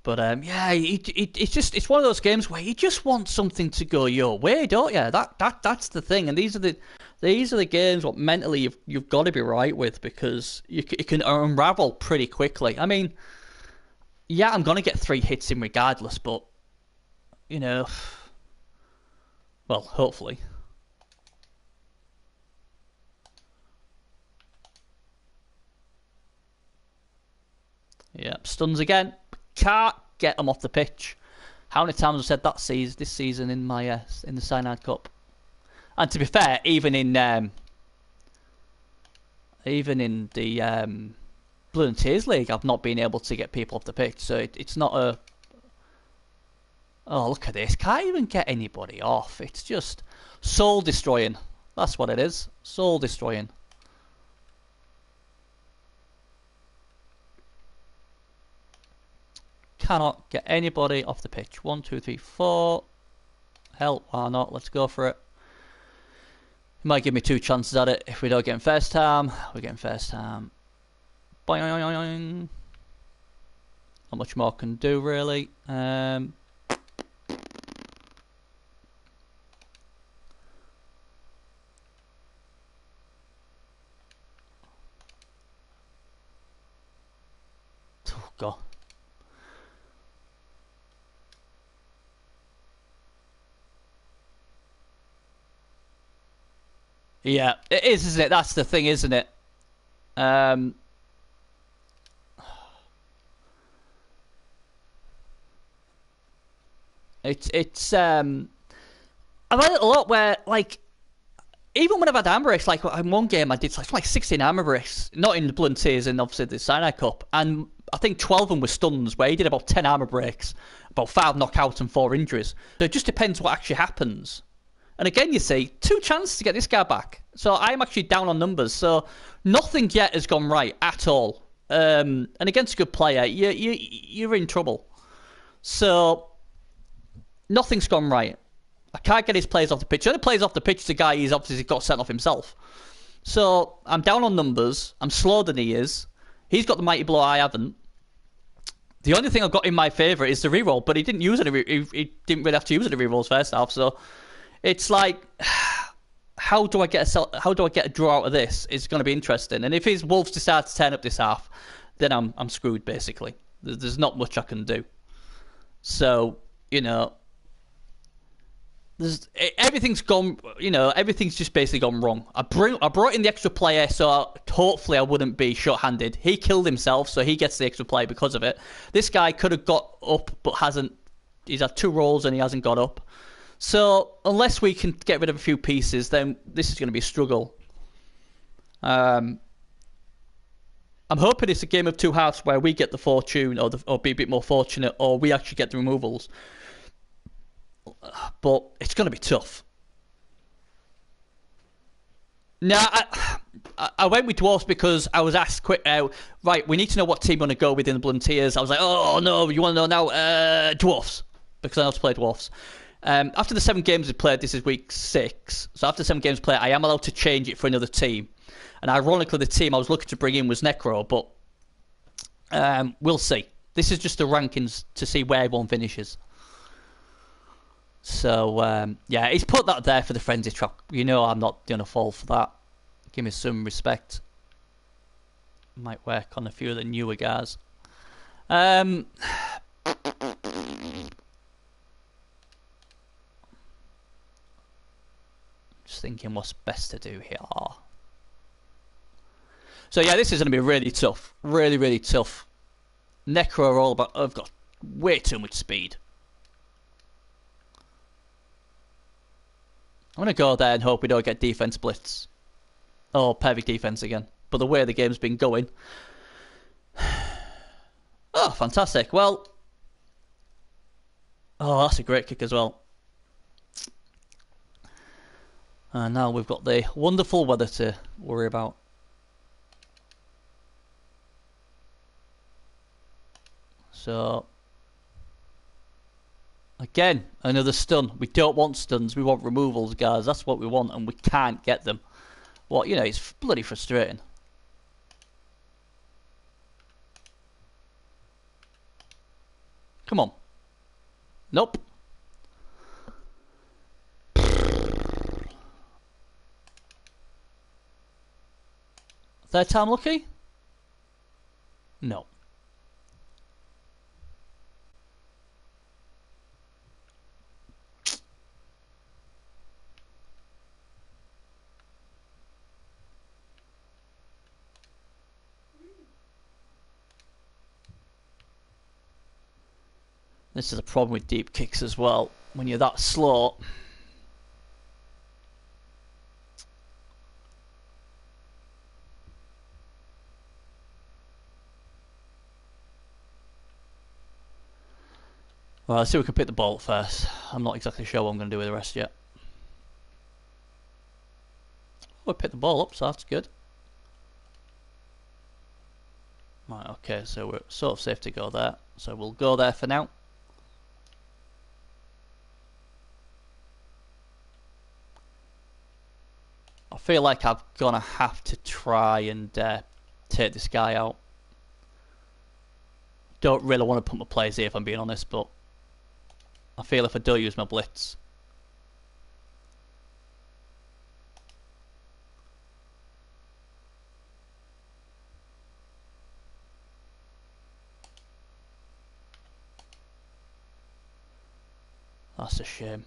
But yeah, it's one of those games where you just want something to go your way, don't you? That's the thing, and these are the games what mentally you've got to be right with, because it can unravel pretty quickly. I mean, yeah, I'm gonna get 3 hits in regardless, but you know, well, hopefully. Yeah, stuns again. Can't get them off the pitch. How many times I've said that this season in my in the Cyanide Cup? And to be fair, even in the Blood and Tears League, I've not been able to get people off the pitch. So it's not a. Oh, look at this! Can't even get anybody off. It's just soul destroying. That's what it is. Soul destroying. Cannot get anybody off the pitch. 1, 2, 3, 4. Hell, why not? Let's go for it. He might give me 2 chances at it. If we don't get him first time, we're getting first time. Boing. Not much more can do, really. Oh, God. Yeah, it is, isn't it? That's the thing, isn't it? It's I've had it a lot where, like, even when I've had armor breaks, like in one game I did like 16 armor breaks, not in the Blood and Tears and obviously the Cyanide Cup, and I think 12 of them were stuns, where he did about 10 armor breaks, about 5 knockouts and 4 injuries. So it just depends what actually happens. And again, you see, 2 chances to get this guy back. So I'm actually down on numbers. So nothing yet has gone right at all. And against a good player, you're in trouble. So nothing's gone right. I can't get his players off the pitch. The only players off the pitch is the guy he's obviously got sent off himself. So I'm down on numbers. I'm slower than he is. He's got the mighty blow, I haven't. The only thing I've got in my favour is the reroll, but he didn't use any. He didn't really have to use any rerolls first half. So it's like, how do I get a draw out of this? It's going to be interesting. And if his Wolves decide to turn up this half, then I'm screwed basically. There's not much I can do. So you know, everything's gone. You know, everything's just basically gone wrong. I brought in the extra player, so hopefully I wouldn't be short-handed. He killed himself, so he gets the extra player because of it. This guy could have got up, but hasn't. He's had 2 rolls and he hasn't got up. So unless we can get rid of a few pieces, then this is going to be a struggle. I'm hoping it's a game of 2 halves where we get the fortune, or be a bit more fortunate, or we actually get the removals. But it's going to be tough. Now, I went with Dwarfs because I was asked quick. Right, we need to know what team we're going to go with in the Blood and Tears. I was like, oh no, you want to know now? Dwarfs, because I know to play Dwarfs. After the 7 games we played, this is week 6. So after 7 games played, I am allowed to change it for another team. And ironically, the team I was looking to bring in was Necro, but we'll see. This is just the rankings to see where everyone finishes. So, yeah, he's put that there for the frenzy trap. You know I'm not going to fall for that. Give me some respect. Might work on a few of the newer guys. Just thinking what's best to do here. So yeah, this is going to be really tough. Really, really tough. Necro are all about... I've got way too much speed. I'm going to go there and hope we don't get defense blitz. Oh, perfect defense again. But the way the game's been going... Oh, fantastic. Well... Oh, that's a great kick as well. And now we've got the wonderful weather to worry about. So... Again, another stun. We don't want stuns, we want removals, guys. That's what we want, and we can't get them. Well, you know, it's bloody frustrating. Come on. Nope. Third time lucky? No. This is a problem with deep kicks as well. When you're that slow. Well, let's see if we can pick the ball up first. I'm not exactly sure what I'm going to do with the rest yet. Oh, we picked the ball up, so that's good. Right, okay, so we're sort of safe to go there. So we'll go there for now. I feel like I'm going to have to try and take this guy out. Don't really want to put my plays here if I'm being honest, but I feel if I don't use my blitz. That's a shame.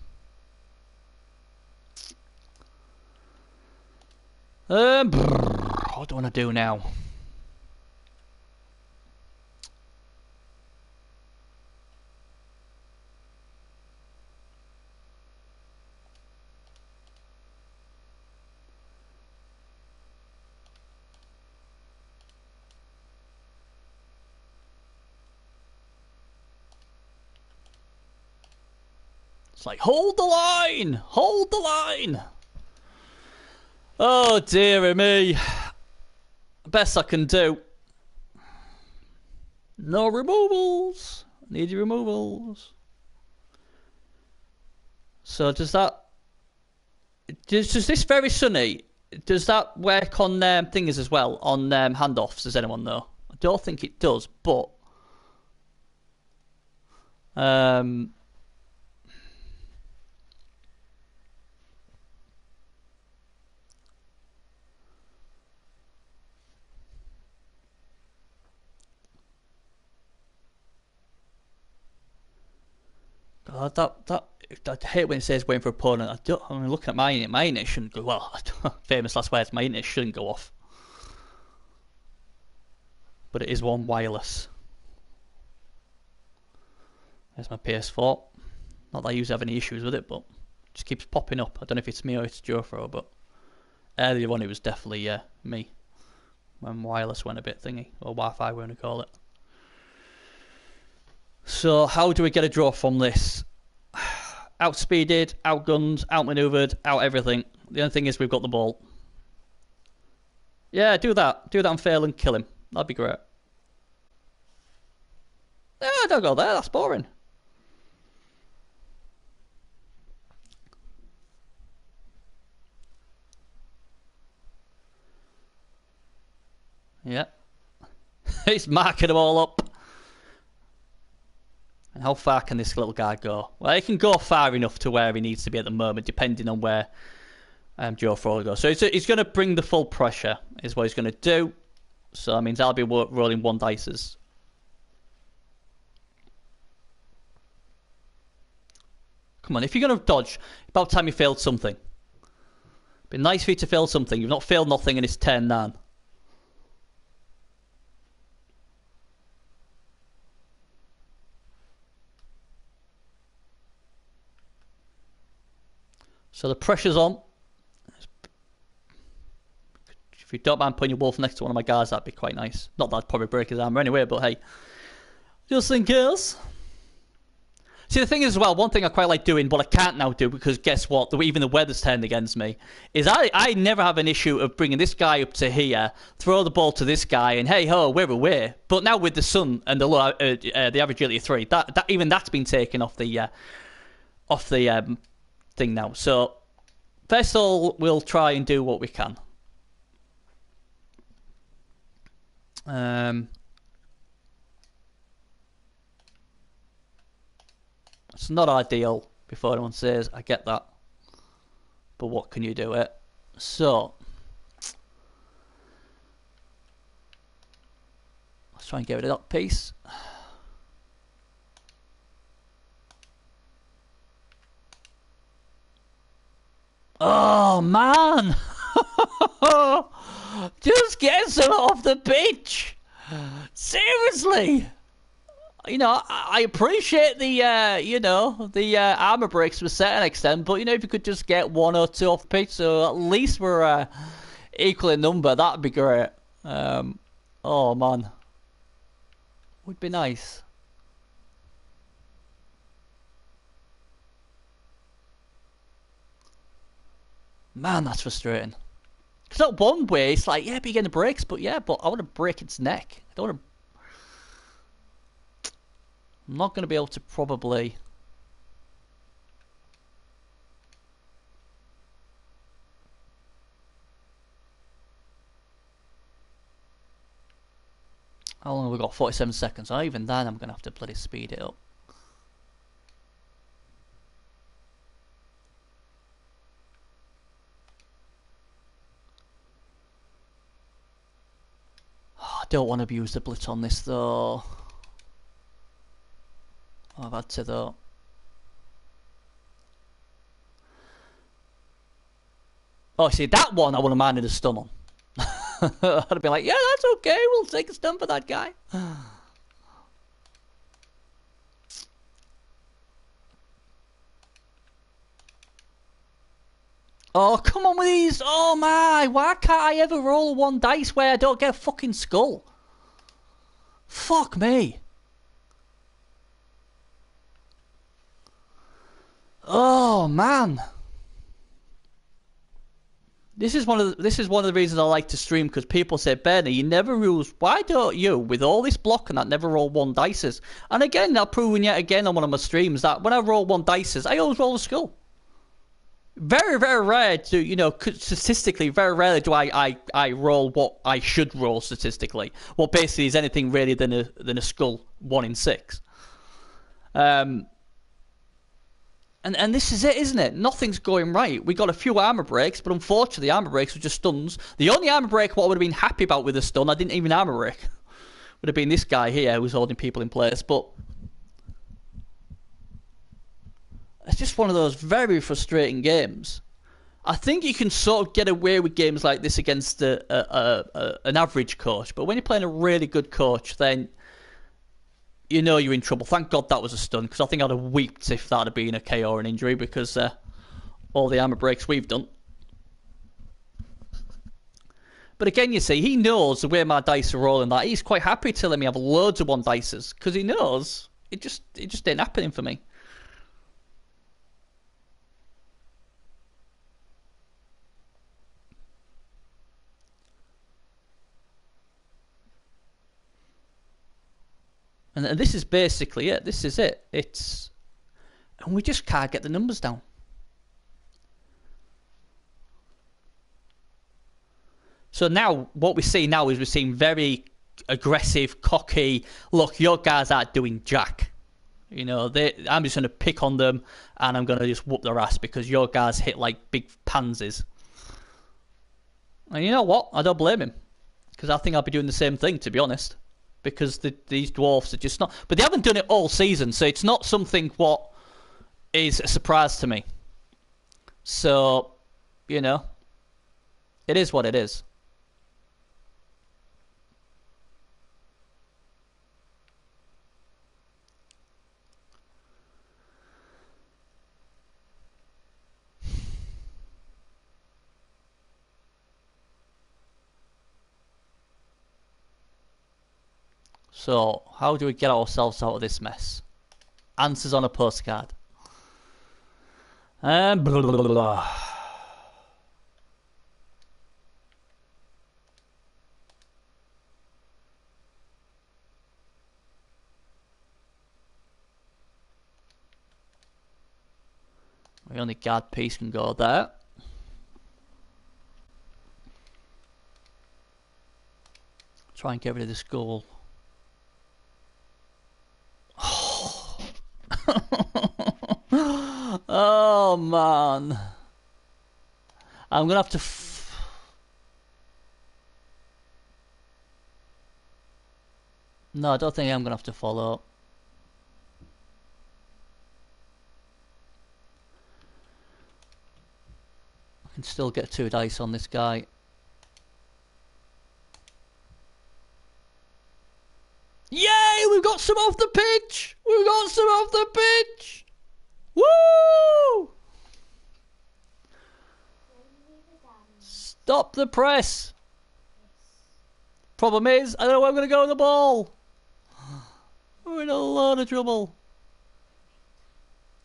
What do I want to do now? It's like, hold the line! Hold the line! Oh dear me. Best I can do. No removals. Need your removals. So does that... Does this very sunny... Does that work on thingers as well? On handoffs? Does anyone know? I don't think it does, but... God, I hate when it says waiting for opponent. I'm looking at my unit. My unit shouldn't go. Well, famous last words. My unit shouldn't go off, but it is one wireless. There's my PS4. Not that I usually have any issues with it, but it just keeps popping up. I don't know if it's me or it's Jofro, but earlier on it was definitely me when wireless went a bit thingy, or Wi-Fi, we're going to call it. So how do we get a draw from this? Outspeeded, outgunned, outmaneuvered, out everything. The only thing is we've got the ball. Yeah, do that. Do that and fail and kill him. That'd be great. No, don't go there. That's boring. Yeah. He's marking them all up. And how far can this little guy go? Well, he can go far enough to where he needs to be at the moment, depending on where Joe Frawley goes. So he's going to bring the full pressure, is what he's going to do. So that means I'll be rolling 1 dices. Come on, if you're going to dodge, about time you failed something. Be nice for you to fail something. You've not failed nothing and it's turn 9. So the pressure's on. If you don't mind putting your wolf next to one of my guys, that'd be quite nice. Not that I'd probably break his armor anyway, but hey. Just in case. See, the thing is as well, one thing I quite like doing, but I can't now do, because guess what? Even the weather's turned against me, is I never have an issue of bringing this guy up to here, throw the ball to this guy, and hey ho, we're away. But now with the sun and the low, the average agility of 3, even that's been taken off the thing now. So first of all, we'll try and do what we can. It's not ideal, before anyone says, I get that. But what can you do it? So let's try and get rid of that piece. Oh man! Just get some off the pitch! Seriously! You know, I appreciate the, the armor breaks to a certain extent, but, you know, if you could just get 1 or 2 off the pitch, so at least we're equal in number, that'd be great. Oh, man. Would be nice. Man, that's frustrating. Because that one way, it's like, yeah, but you're getting the breaks, but I want to break its neck. I don't want to... I'm not going to be able to probably... How long have we got? 47 seconds. Oh, even then, I'm going to have to bloody speed it up. Oh, I don't want to abuse the blitz on this, though. I've had to though. Oh, see, that one I would have minded a stun on. I'd have been like, yeah, that's okay, we'll take a stun for that guy. Oh, come on with these. Oh my, why can't I ever roll 1 dice where I don't get a fucking skull? Fuck me. Oh man, this is one of the reasons I like to stream, because people say, Bernie, you never rules. Why don't you, with all this block and that, never roll 1 dices? And again, I've proven yet again on one of my streams that when I roll 1 dices, I always roll a skull. Very, very rare to, you know, statistically, very rarely do I roll what I should roll statistically. What basically is anything really than a skull 1 in 6. And this is it, isn't it? Nothing's going right. We got a few armor breaks, but unfortunately, armor breaks were just stuns. The only armor break what I would have been happy about with a stun, I didn't even armor break, would have been this guy here who's holding people in place. But it's just one of those very frustrating games. I think you can sort of get away with games like this against an average coach, but when you're playing a really good coach, then you know you're in trouble. Thank God that was a stun, because I think I'd have weeped if that had been a KO or an injury, because all the armor breaks we've done. But again, you see, he knows the way my dice are rolling, that he's quite happy to let me have loads of 1 dices, because he knows it just ain't happening for me. And this is basically it. This is it. And we just can't get the numbers down. So now, what we see now is we're seeing very aggressive, cocky, look, your guys aren't doing jack. You know, I'm just going to pick on them and I'm going to just whoop their ass because your guys hit like big pansies. And you know what? I don't blame him. Because I think I'll be doing the same thing, to be honest. Because these dwarfs are just not... But they haven't done it all season, so it's not something what is a surprise to me. So, you know, it is what it is. So, how do we get ourselves out of this mess? Answers on a postcard. Blah, blah, blah, blah. The only guard piece can go there. Try and get rid of this goal. Oh man, I'm gonna have to. No, I don't think I'm gonna have to follow. I can still get 2 dice on this guy. Yay! We've got some off the pitch. We've got some off the pitch. Woo! Stop the press. Problem is, I don't know where I'm going to go with the ball. We're in a lot of trouble.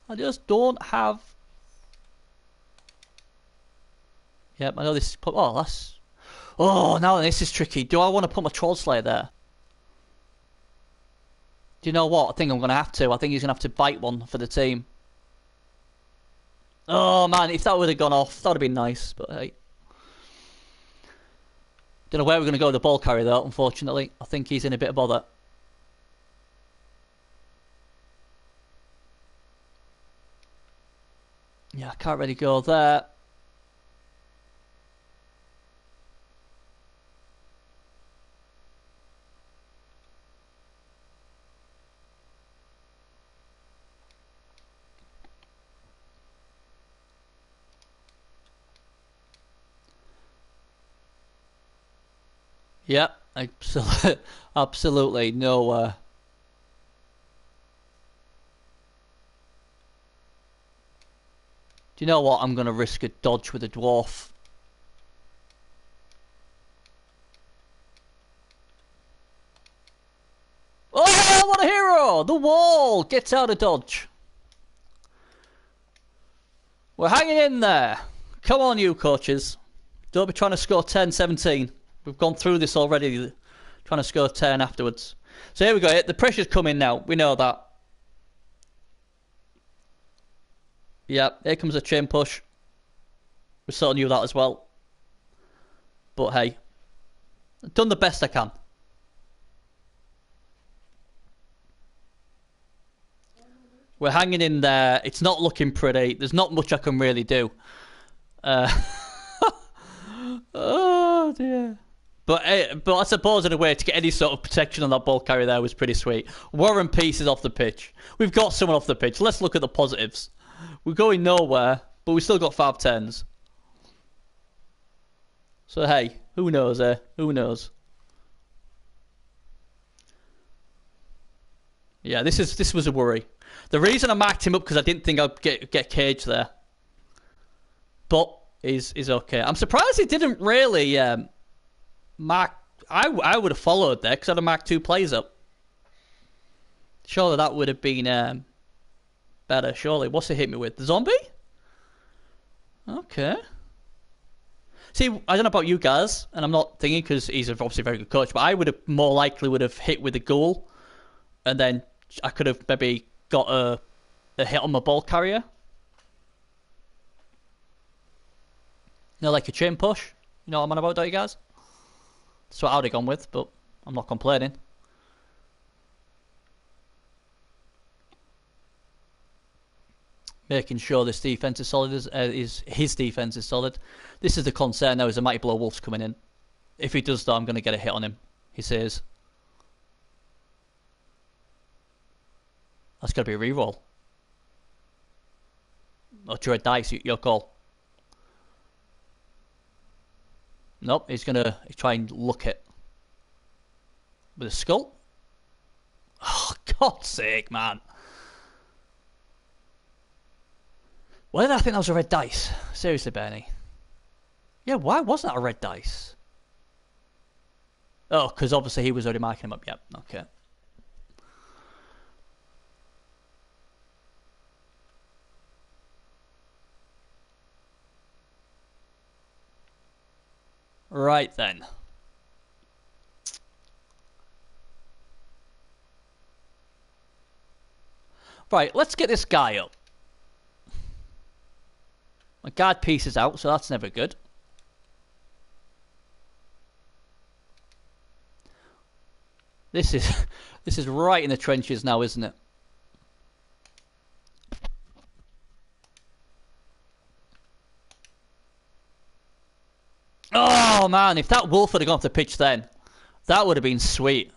I just don't have... Yep, I know this is... Oh, that's... Oh, now this is tricky. Do I want to put my Troll Slayer there? Do you know what? I think I'm going to have to. I think he's going to have to bite one for the team. Oh, man, if that would have gone off, that would have been nice. But, hey. Don't know where we're going to go with the ball carrier, though, unfortunately. I think he's in a bit of bother. Yeah, I can't really go there. Yeah, absolutely no. Do you know what? I'm going to risk a dodge with a dwarf. Oh, what a hero! The wall gets out of dodge. We're hanging in there. Come on, you coaches. Don't be trying to score 10, 17. We've gone through this already, trying to score 10 afterwards. So here we go. The pressure's coming now. We know that. Yep, here comes a chain push. We sort of knew that as well. But hey, I've done the best I can. We're hanging in there. It's not looking pretty. There's not much I can really do. Oh dear. But I suppose in a way to get any sort of protection on that ball carrier there was pretty sweet. War and Peace is off the pitch. We've got someone off the pitch. Let's look at the positives. We're going nowhere, but we still got 5 10s. So hey, who knows, eh? Who knows? Yeah, this was a worry. The reason I marked him up because I didn't think I'd get caged there. But is okay. I'm surprised he didn't really mark. I would have followed there because I'd have marked 2 players up. Surely that would have been better. Surely, what's he hit me with? The zombie? Okay. See, I don't know about you guys, and I'm not thinking because he's obviously a very good coach, but I would have more likely would have hit with a goal, and then I could have maybe got a hit on my ball carrier. You know, like a chain push. You know what I'm on about, don't you guys? That's what I would have gone with, but I'm not complaining. making sure this defence is solid. His defence is solid. This is the concern now, is the Mighty Blow Wolf's coming in. If he does that, I'm going to get a hit on him, he says. That's got to be a reroll. Or dread dice, your call. Nope, he's going to try and look it. With a skull? Oh, God's sake, man. Why did I think that was a red dice? Seriously, Bernie. Yeah, why was that a red dice? Oh, because obviously he was already marking him up. Yep, okay. Right then. Right, let's get this guy up. My guard piece is out, so that's never good. This is right in the trenches now, isn't it? Oh man, if that wolf had gone off the pitch then, that would have been sweet.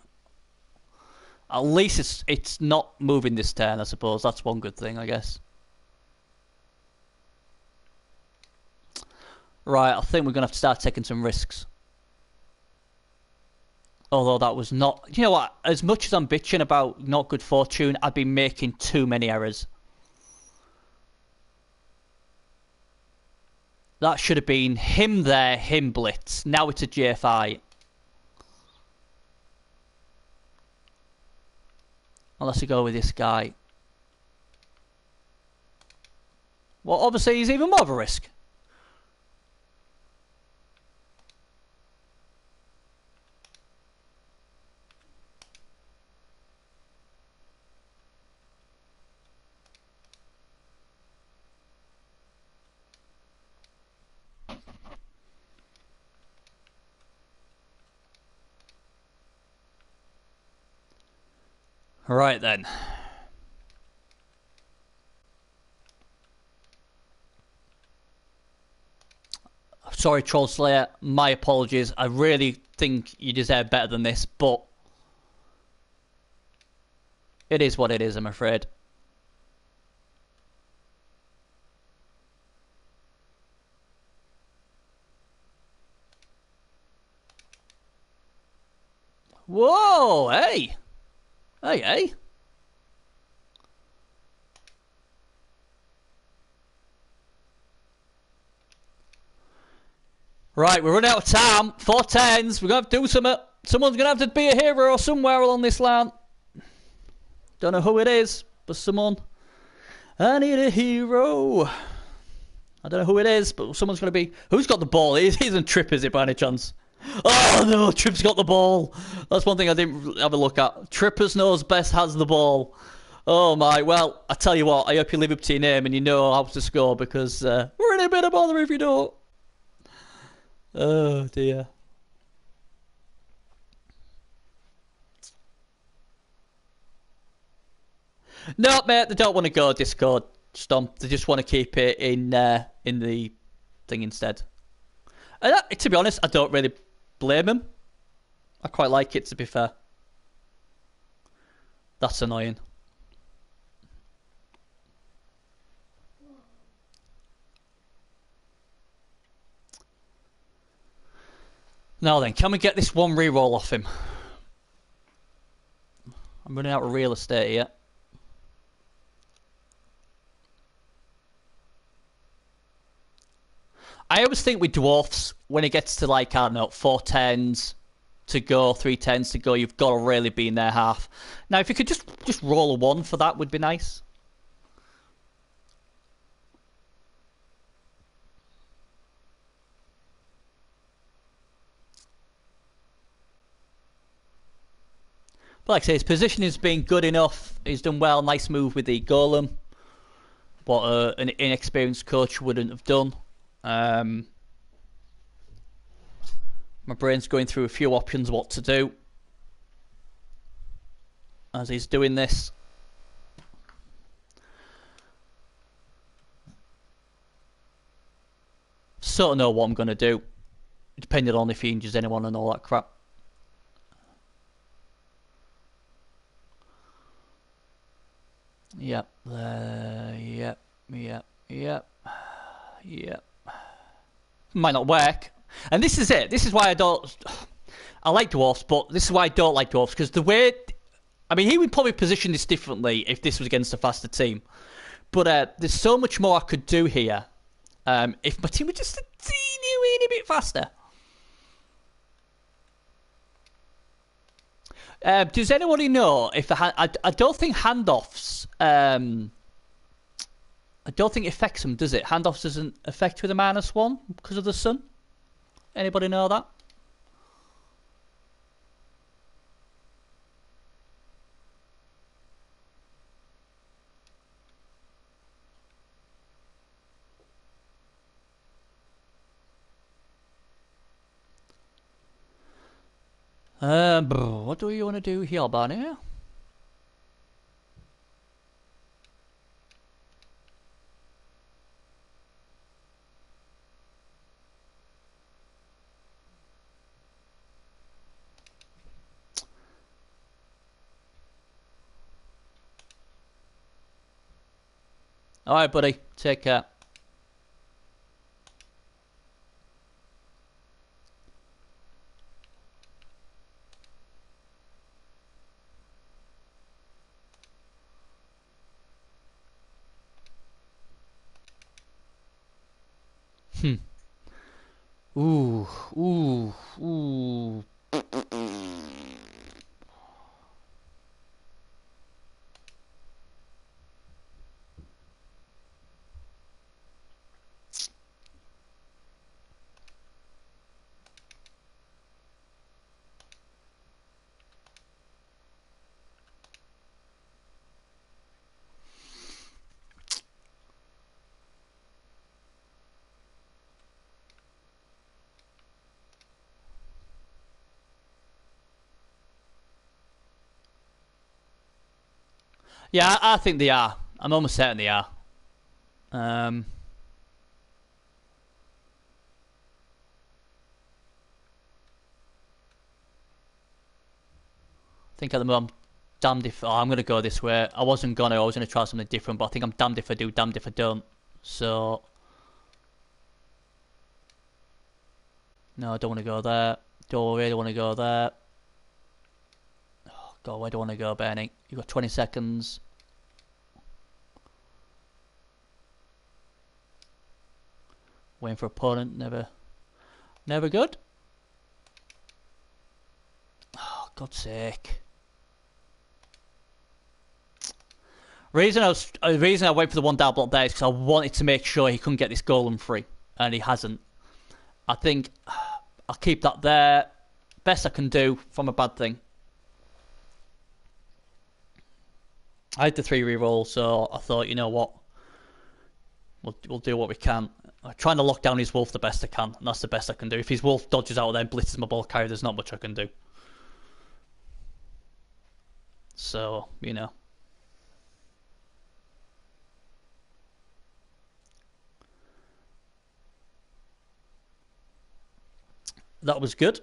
At least it's not moving this turn, I suppose. That's one good thing, I guess. Right, I think we're going to have to start taking some risks. Although that was not... You know what? As much as I'm bitching about not good fortune, I've been making too many errors. That should have been him there, him blitz. Now it's a GFI. Unless we go with this guy. Well, obviously he's even more of a risk. Right then. Sorry, Troll Slayer. My apologies. I really think you deserve better than this, but it is what it is, I'm afraid. Whoa, hey! Hey, hey. Right, we're running out of time. 4 10s. We're going to have to do something. Someone's going to have to be a hero somewhere along this line. Don't know who it is, but someone. I need a hero. I don't know who it is, but someone's going to be... Who's got the ball? It isn't Trip, is it, by any chance? Oh, no, Trip's got the ball. That's one thing I didn't have a look at. Trippers knows best has the ball. Oh, my. Well, I tell you what, I hope you live up to your name and you know how to score, because we're in a bit of bother if you don't. Oh, dear. No, mate, they don't want to go Discord Stomp. They just want to keep it in the thing instead. And that, to be honest, I don't really blame him. I quite like it, to be fair. That's annoying. Now then, can we get this one reroll off him? I'm running out of real estate here. I always think with dwarfs, when it gets to like, I don't know, 4 10s to go, 3 10s to go, you've got to really be in their half. Now, if you could just roll a 1 for that, would be nice. But like I say, his position has been good enough. He's done well. Nice move with the golem. What an inexperienced coach wouldn't have done. My brain's going through a few options what to do as he's doing this. sort of know what I'm going to do, depending on if he injures anyone and all that crap. Yep, yep. Might not work. And this is it. This is why I don't... I like dwarfs, but this is why I don't like dwarfs, because the way... I mean, he would probably position this differently if this was against a faster team. But there's so much more I could do here if my team were just a teeny weeny bit faster. Does anybody know if I don't think handoffs... I don't think it affects them, does it? Handoffs doesn't affect with a -1 because of the sun? Anybody know that? What do you want to do here, Barney? Alright, buddy. Take care. Ooh. Yeah, I think they are. I'm almost certain they are. I think at the moment I'm damned if... Oh, I'm going to go this way. I was going to try something different, but I think I'm damned if I do, damned if I don't. So... No, I don't want to go there. Don't really want to go there. Oh, God, where do I want to go, Bernie? You've got 20 seconds. Waiting for opponent, never good. Oh, God's sake. Reason I went for the one down block there is because I wanted to make sure he couldn't get this golem free, and he hasn't. I think I'll keep that there. Best I can do from a bad thing. I had the 3 reroll, so I thought, you know what, we'll do what we can. I'm trying to lock down his wolf the best I can, and that's the best I can do. If his wolf dodges out there and blitzes my ball carrier, there's not much I can do. So, you know. That was good.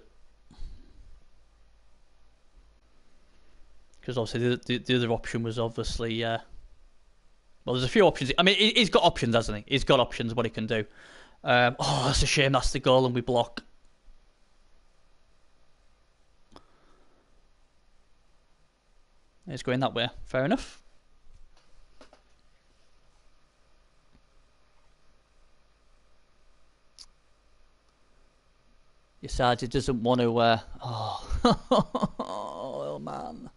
Because obviously the other option was obviously... well, there's a few options. I mean, he's got options, hasn't he? He's got options, what he can do. Oh, that's a shame. That's the goal and we block. He's going that way. Fair enough. Besides, he doesn't want to... oh, man.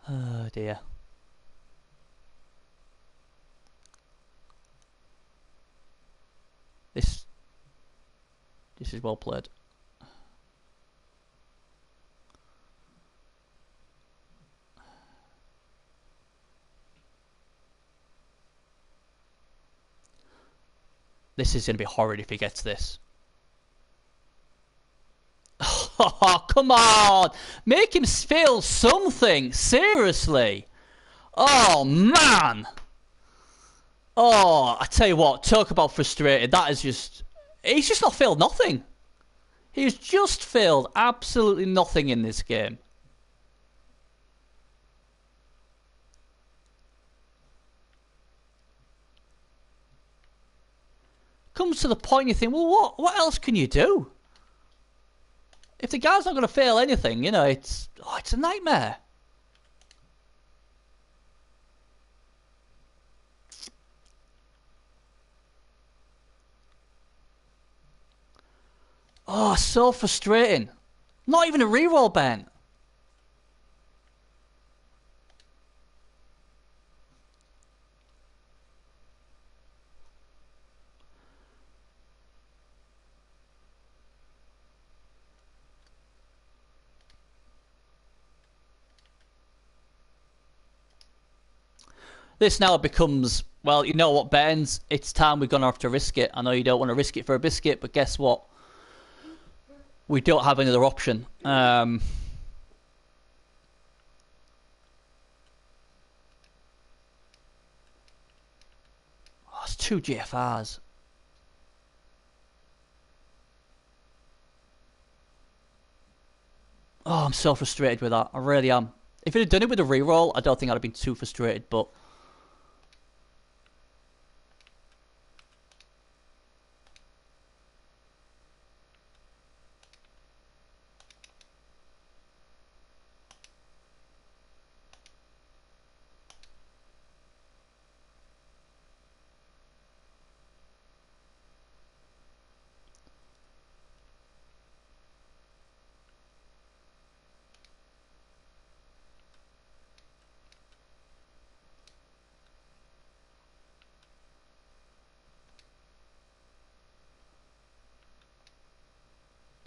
Oh, dear. This is well played. This is going to be horrid if he gets this. Oh, come on! Make him feel something! Seriously! Oh, man! Oh, I tell you what, talk about frustrated. That is just... He's just not failed nothing. He's just failed absolutely nothing in this game. Comes to the point you think, well, what else can you do? If the guy's not going to fail anything, you know, it's a nightmare. Oh, so frustrating. Not even a reroll, Ben. This now becomes, well, you know what, Bairns? It's time we're going to have to risk it. I know you don't want to risk it for a biscuit, but guess what? We don't have another option. Oh, it's 2 GFRs. Oh, I'm so frustrated with that. I really am. If he'd have done it with a reroll, I don't think I'd have been too frustrated, but...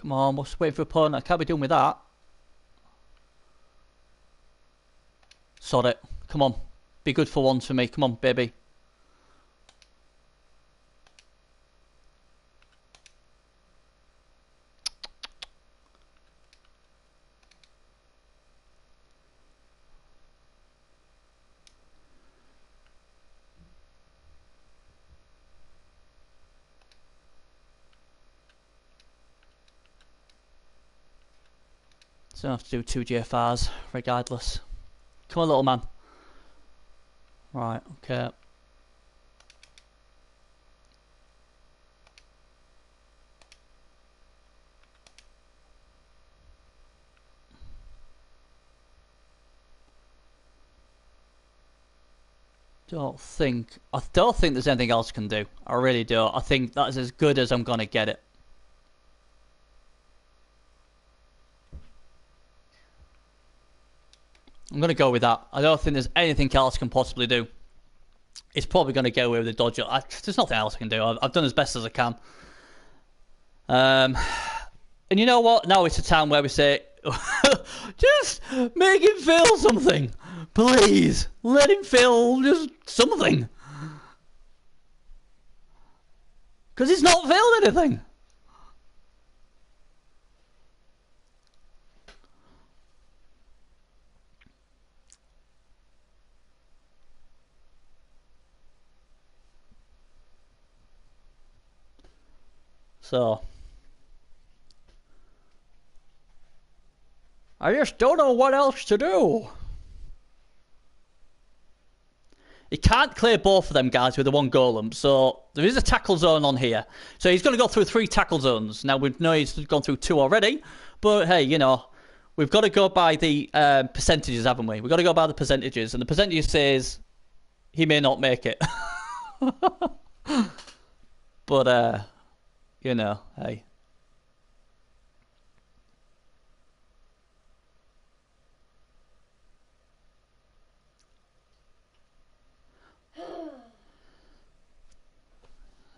Come on, what's waiting for a pun? I can't be doing with that. Sod it. Come on. Be good for once for me. Come on, baby. So I have to do 2 GFRs, regardless. Come on, little man. Right, okay. I don't think there's anything else I can do. I really don't. I think that's as good as I'm gonna get it. I'm going to go with that. I don't think there's anything else I can possibly do. It's probably going to get away with the dodge. There's nothing else I can do. I've done as best as I can. And you know what? Now it's a time where we say, just make him feel something. Please. Let him feel just something. Because he's not failed anything. So, I just don't know what else to do. He can't clear both of them guys with the one golem, so there is a tackle zone on here. So he's going to go through 3 tackle zones. Now, we know he's gone through 2 already, but hey, you know, we've got to go by the percentages, haven't we? We've got to go by the percentages, and the percentage says he may not make it. But, you know, hey.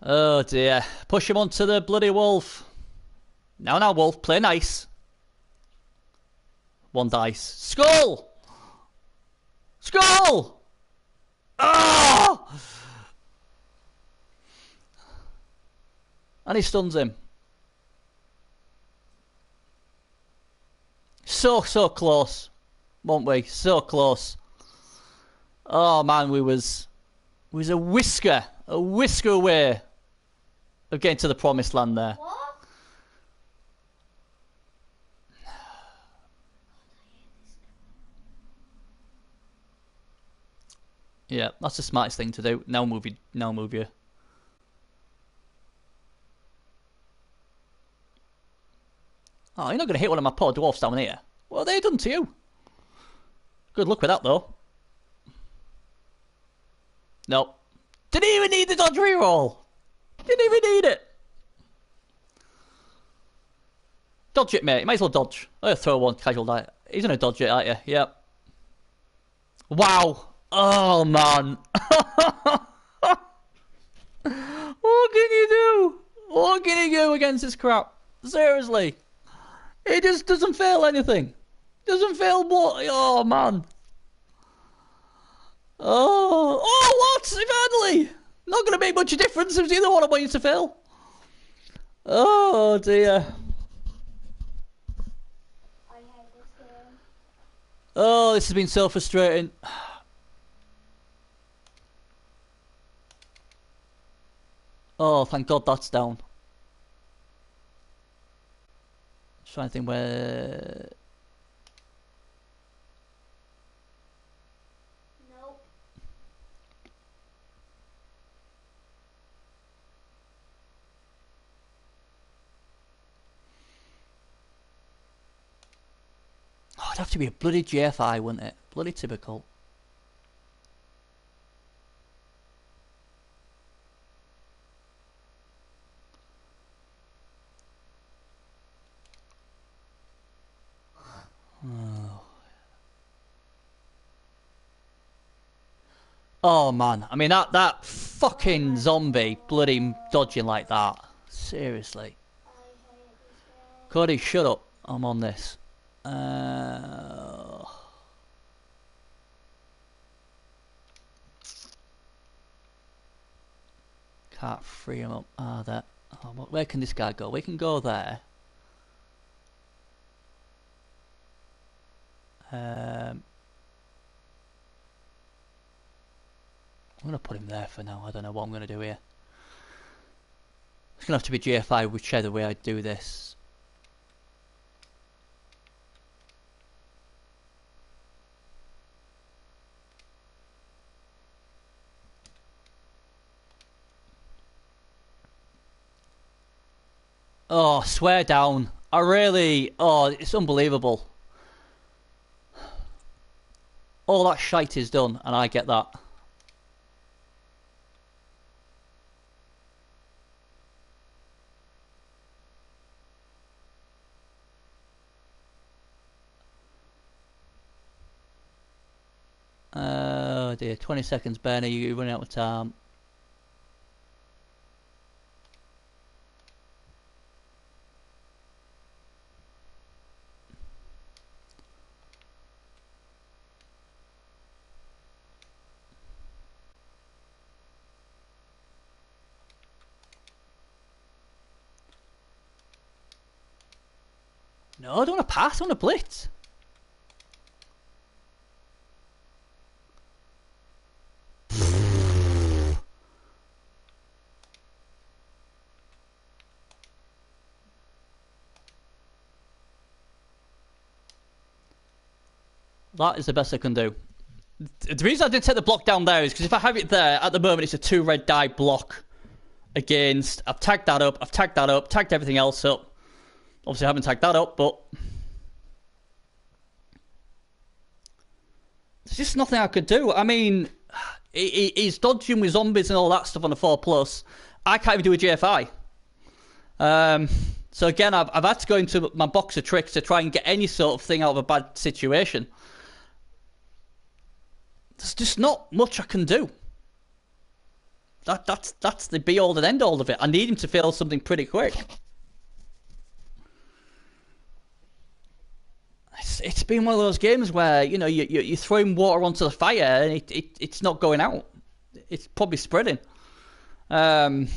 Oh dear. Push him onto the bloody wolf. Now, wolf, play nice. 1 dice. Skull! Skull! Ah! And he stuns him. So close. Won't we? So close. Oh man, we was was a whisker away of getting to the promised land there. What? Yeah, that's the smartest thing to do. Now move you. Oh, you're not going to hit one of my poor dwarfs down here. What have they done to you? Good luck with that, though. Nope. Didn't even need the dodge reroll. Didn't even need it. Dodge it, mate. You might as well dodge. I'll throw one casual die. He's going to dodge it, aren't you? Yep. Wow. Oh, man. What can you do? What can you do against this crap? Seriously. It just doesn't fail anything. Doesn't fail what? Oh, man. Oh, what? Finally. Not going to make much difference if either one I want you to fail. Oh, dear. I hate this game. Oh, this has been so frustrating. Oh, thank God that's down. Just trying to think where... Nope. Oh, it'd have to be a bloody GFI, wouldn't it? Bloody typical. Oh man, I mean that fucking zombie bloody dodging like that. Seriously. I hate this game. Cody, shut up. I'm on this. Can't free him up. Ah, that. Oh, where can this guy go? We can go there. I'm going to put him there for now. I don't know what I'm going to do here. It's going to have to be GFI whichever way I do this. Oh, swear down. I really... Oh, it's unbelievable. All that shite is done, and I get that. Oh dear, 20 seconds, Bernie, you're running out of time. No, I don't want to pass, I want to blitz. That is the best I can do. The reason I didn't take the block down there is because if I have it there, at the moment it's a 2 red die block against... I've tagged that up, tagged everything else up. Obviously I haven't tagged that up, but... There's just nothing I could do. I mean, he's dodging with zombies and all that stuff on a 4+. I can't even do a GFI. So again, I've had to go into my box of tricks to try and get any sort of thing out of a bad situation. There's just not much I can do. That's the be all and end all of it. I need him to fail something pretty quick. It's been one of those games where, you know, you're throwing water onto the fire and it's not going out. It's probably spreading. I mean,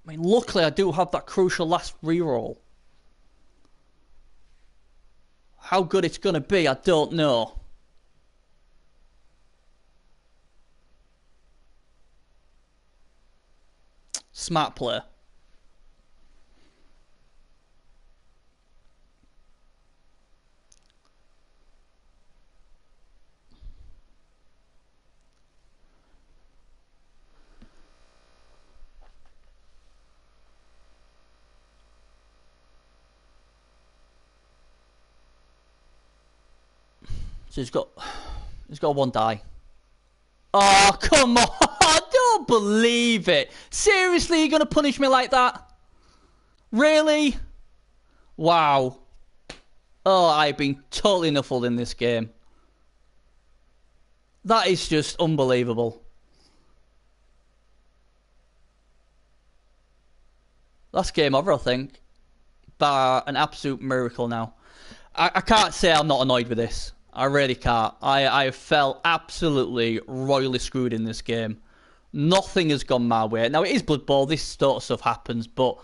luckily I do have that crucial last reroll. How good it's going to be, I don't know. Smart play. So he's got one die. Oh, come on. I don't believe it. Seriously, you're going to punish me like that? Really? Wow. Oh, I've been totally nuffled in this game. That is just unbelievable. Last game over, I think. Bar an absolute miracle now. I can't say I'm not annoyed with this. I really can't. I felt absolutely royally screwed in this game. Nothing has gone my way. Now, it is Blood Bowl. This sort of stuff happens. But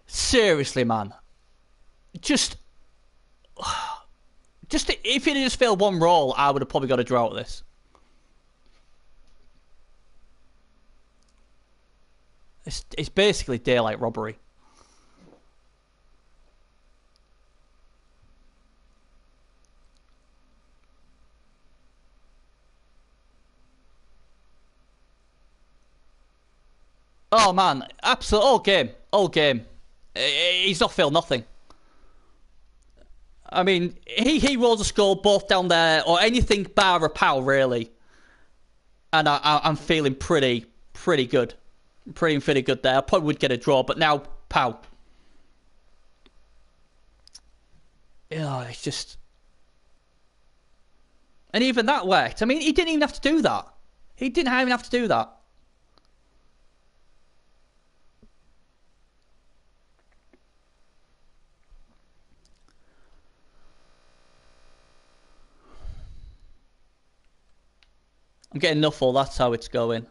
seriously, man. Just if it had just failed one roll, I would have probably got a draw at this. It's basically daylight robbery. Oh man, absolute all game. He's not failed nothing. I mean, he rolls a skull both down there or anything bar a pow really, and I'm feeling pretty good, pretty good there. I probably would get a draw, but now pow. Yeah, it's just, and even that worked. I mean, he didn't even have to do that. He didn't even have to do that. I'm getting Nuffle, that's how it's going.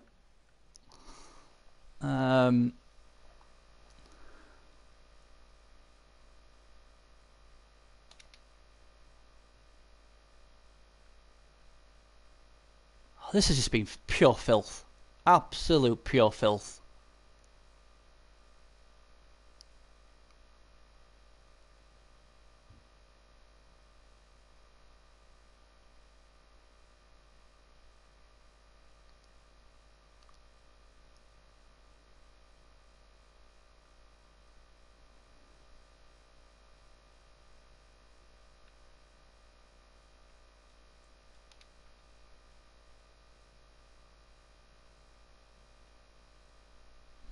This has just been pure filth. Absolute pure filth.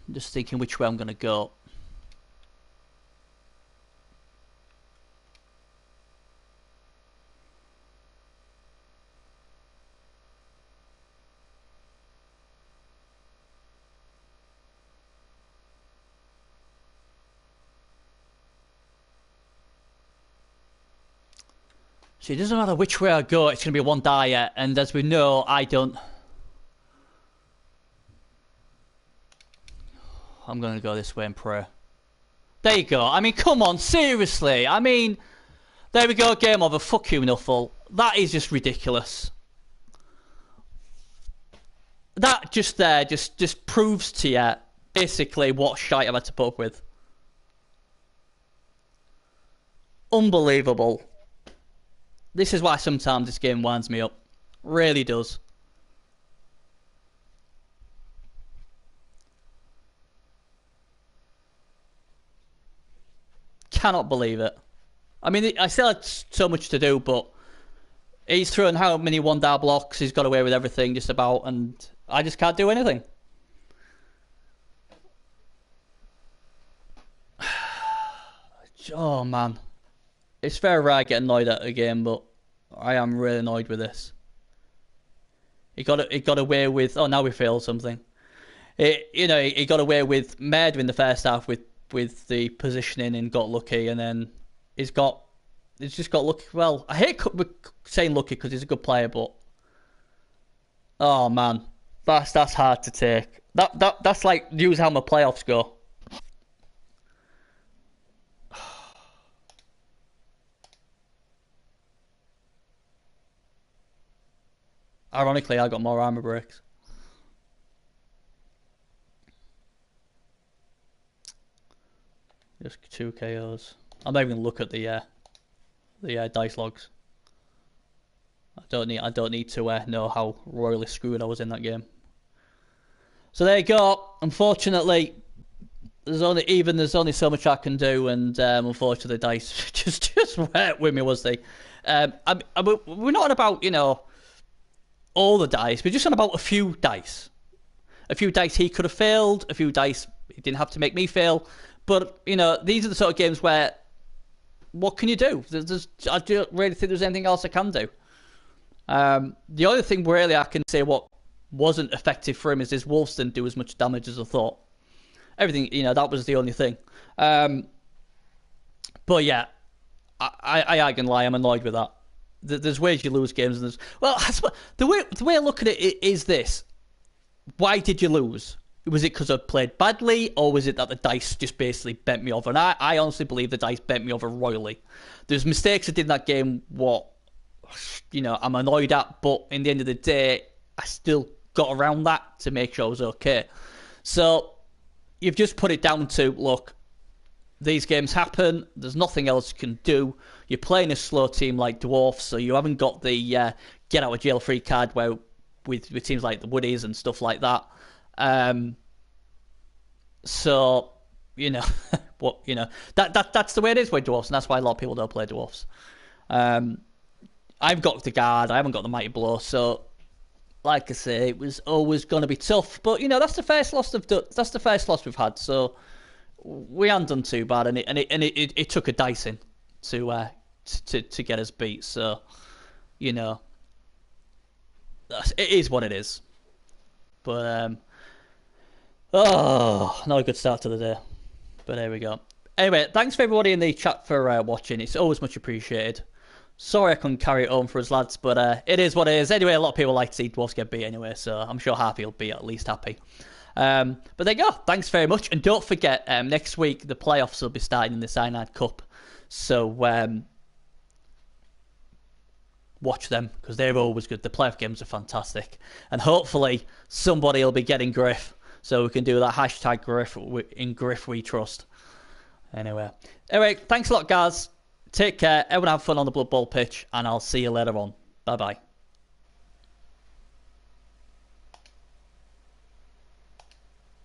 I'm just thinking which way I'm going to go. So it doesn't matter which way I go, it's going to be one die yet. And as we know, I don't... I'm going to go this way and pray. There you go. I mean, come on, seriously. I mean, there we go, game over. Fuck you, Nuffle. That is just ridiculous. That just there just proves to you basically what shite I've had to put up with. Unbelievable. This is why sometimes this game winds me up. Really does. Cannot believe it. I mean, I still had so much to do, but he's thrown how many one-dar blocks, he's got away with everything just about, and I just can't do anything. Oh, man. It's very rare I get annoyed at a game, but I am really annoyed with this. He got away with... Oh, now we failed something. He got away with murdering the first half with the positioning and got lucky, and then he's just got lucky. Well, I hate saying lucky because he's a good player, but oh man, that's hard to take. That's like use how my playoffs go. Ironically, I got more armor breaks. Just 2 KOs. I'm not even gonna look at the dice logs. I don't need to know how royally screwed I was in that game. So there you go. Unfortunately, there's only so much I can do, and unfortunately, the dice just weren't with me, was they? We're not on about all the dice. We're just on about a few dice. A few dice he could have failed. A few dice he didn't have to make me fail. But these are the sort of games where what can you do? I don't really think there's anything else I can do. The other thing really I can say what wasn't effective for him is his wolves didn't do as much damage as I thought. Everything, that was the only thing. But yeah, I can lie. I'm annoyed with that. There's ways you lose games, and the way I look at it is this: why did you lose? Was it because I played badly, or was it that the dice just basically bent me over? And I honestly believe the dice bent me over royally. There's mistakes I did in that game. What I'm annoyed at, but in the end of the day, I still got around that to make sure I was okay. So you've just put it down to, look, these games happen. There's nothing else you can do. You're playing a slow team like Dwarfs, so you haven't got the get out of jail free card where with teams like the Woodies and stuff like that. So that's the way it is with Dwarfs, and that's why a lot of people don't play Dwarfs. I've got the guard. I haven't got the mighty blow, so like I say, it was always going to be tough. But that's the first loss we've had. So we haven't done too bad, and it took a dicing to get us beat. So it is what it is. But not a good start to the day. But there we go. Anyway, thanks for everybody in the chat for watching. It's always much appreciated. Sorry I couldn't carry it home for us lads, but it is what it is. Anyway, a lot of people like to see Dwarfs get beat anyway, so I'm sure Harvey will be at least happy. But there you go. Thanks very much. And don't forget, next week the playoffs will be starting in the Cyanide Cup. So watch them, because they're always good. The playoff games are fantastic. And hopefully somebody will be getting Griff, so we can do that hashtag Griff in Griff we trust. Anyway, thanks a lot, guys. Take care. Everyone have fun on the Blood Bowl pitch, and I'll see you later on. Bye-bye.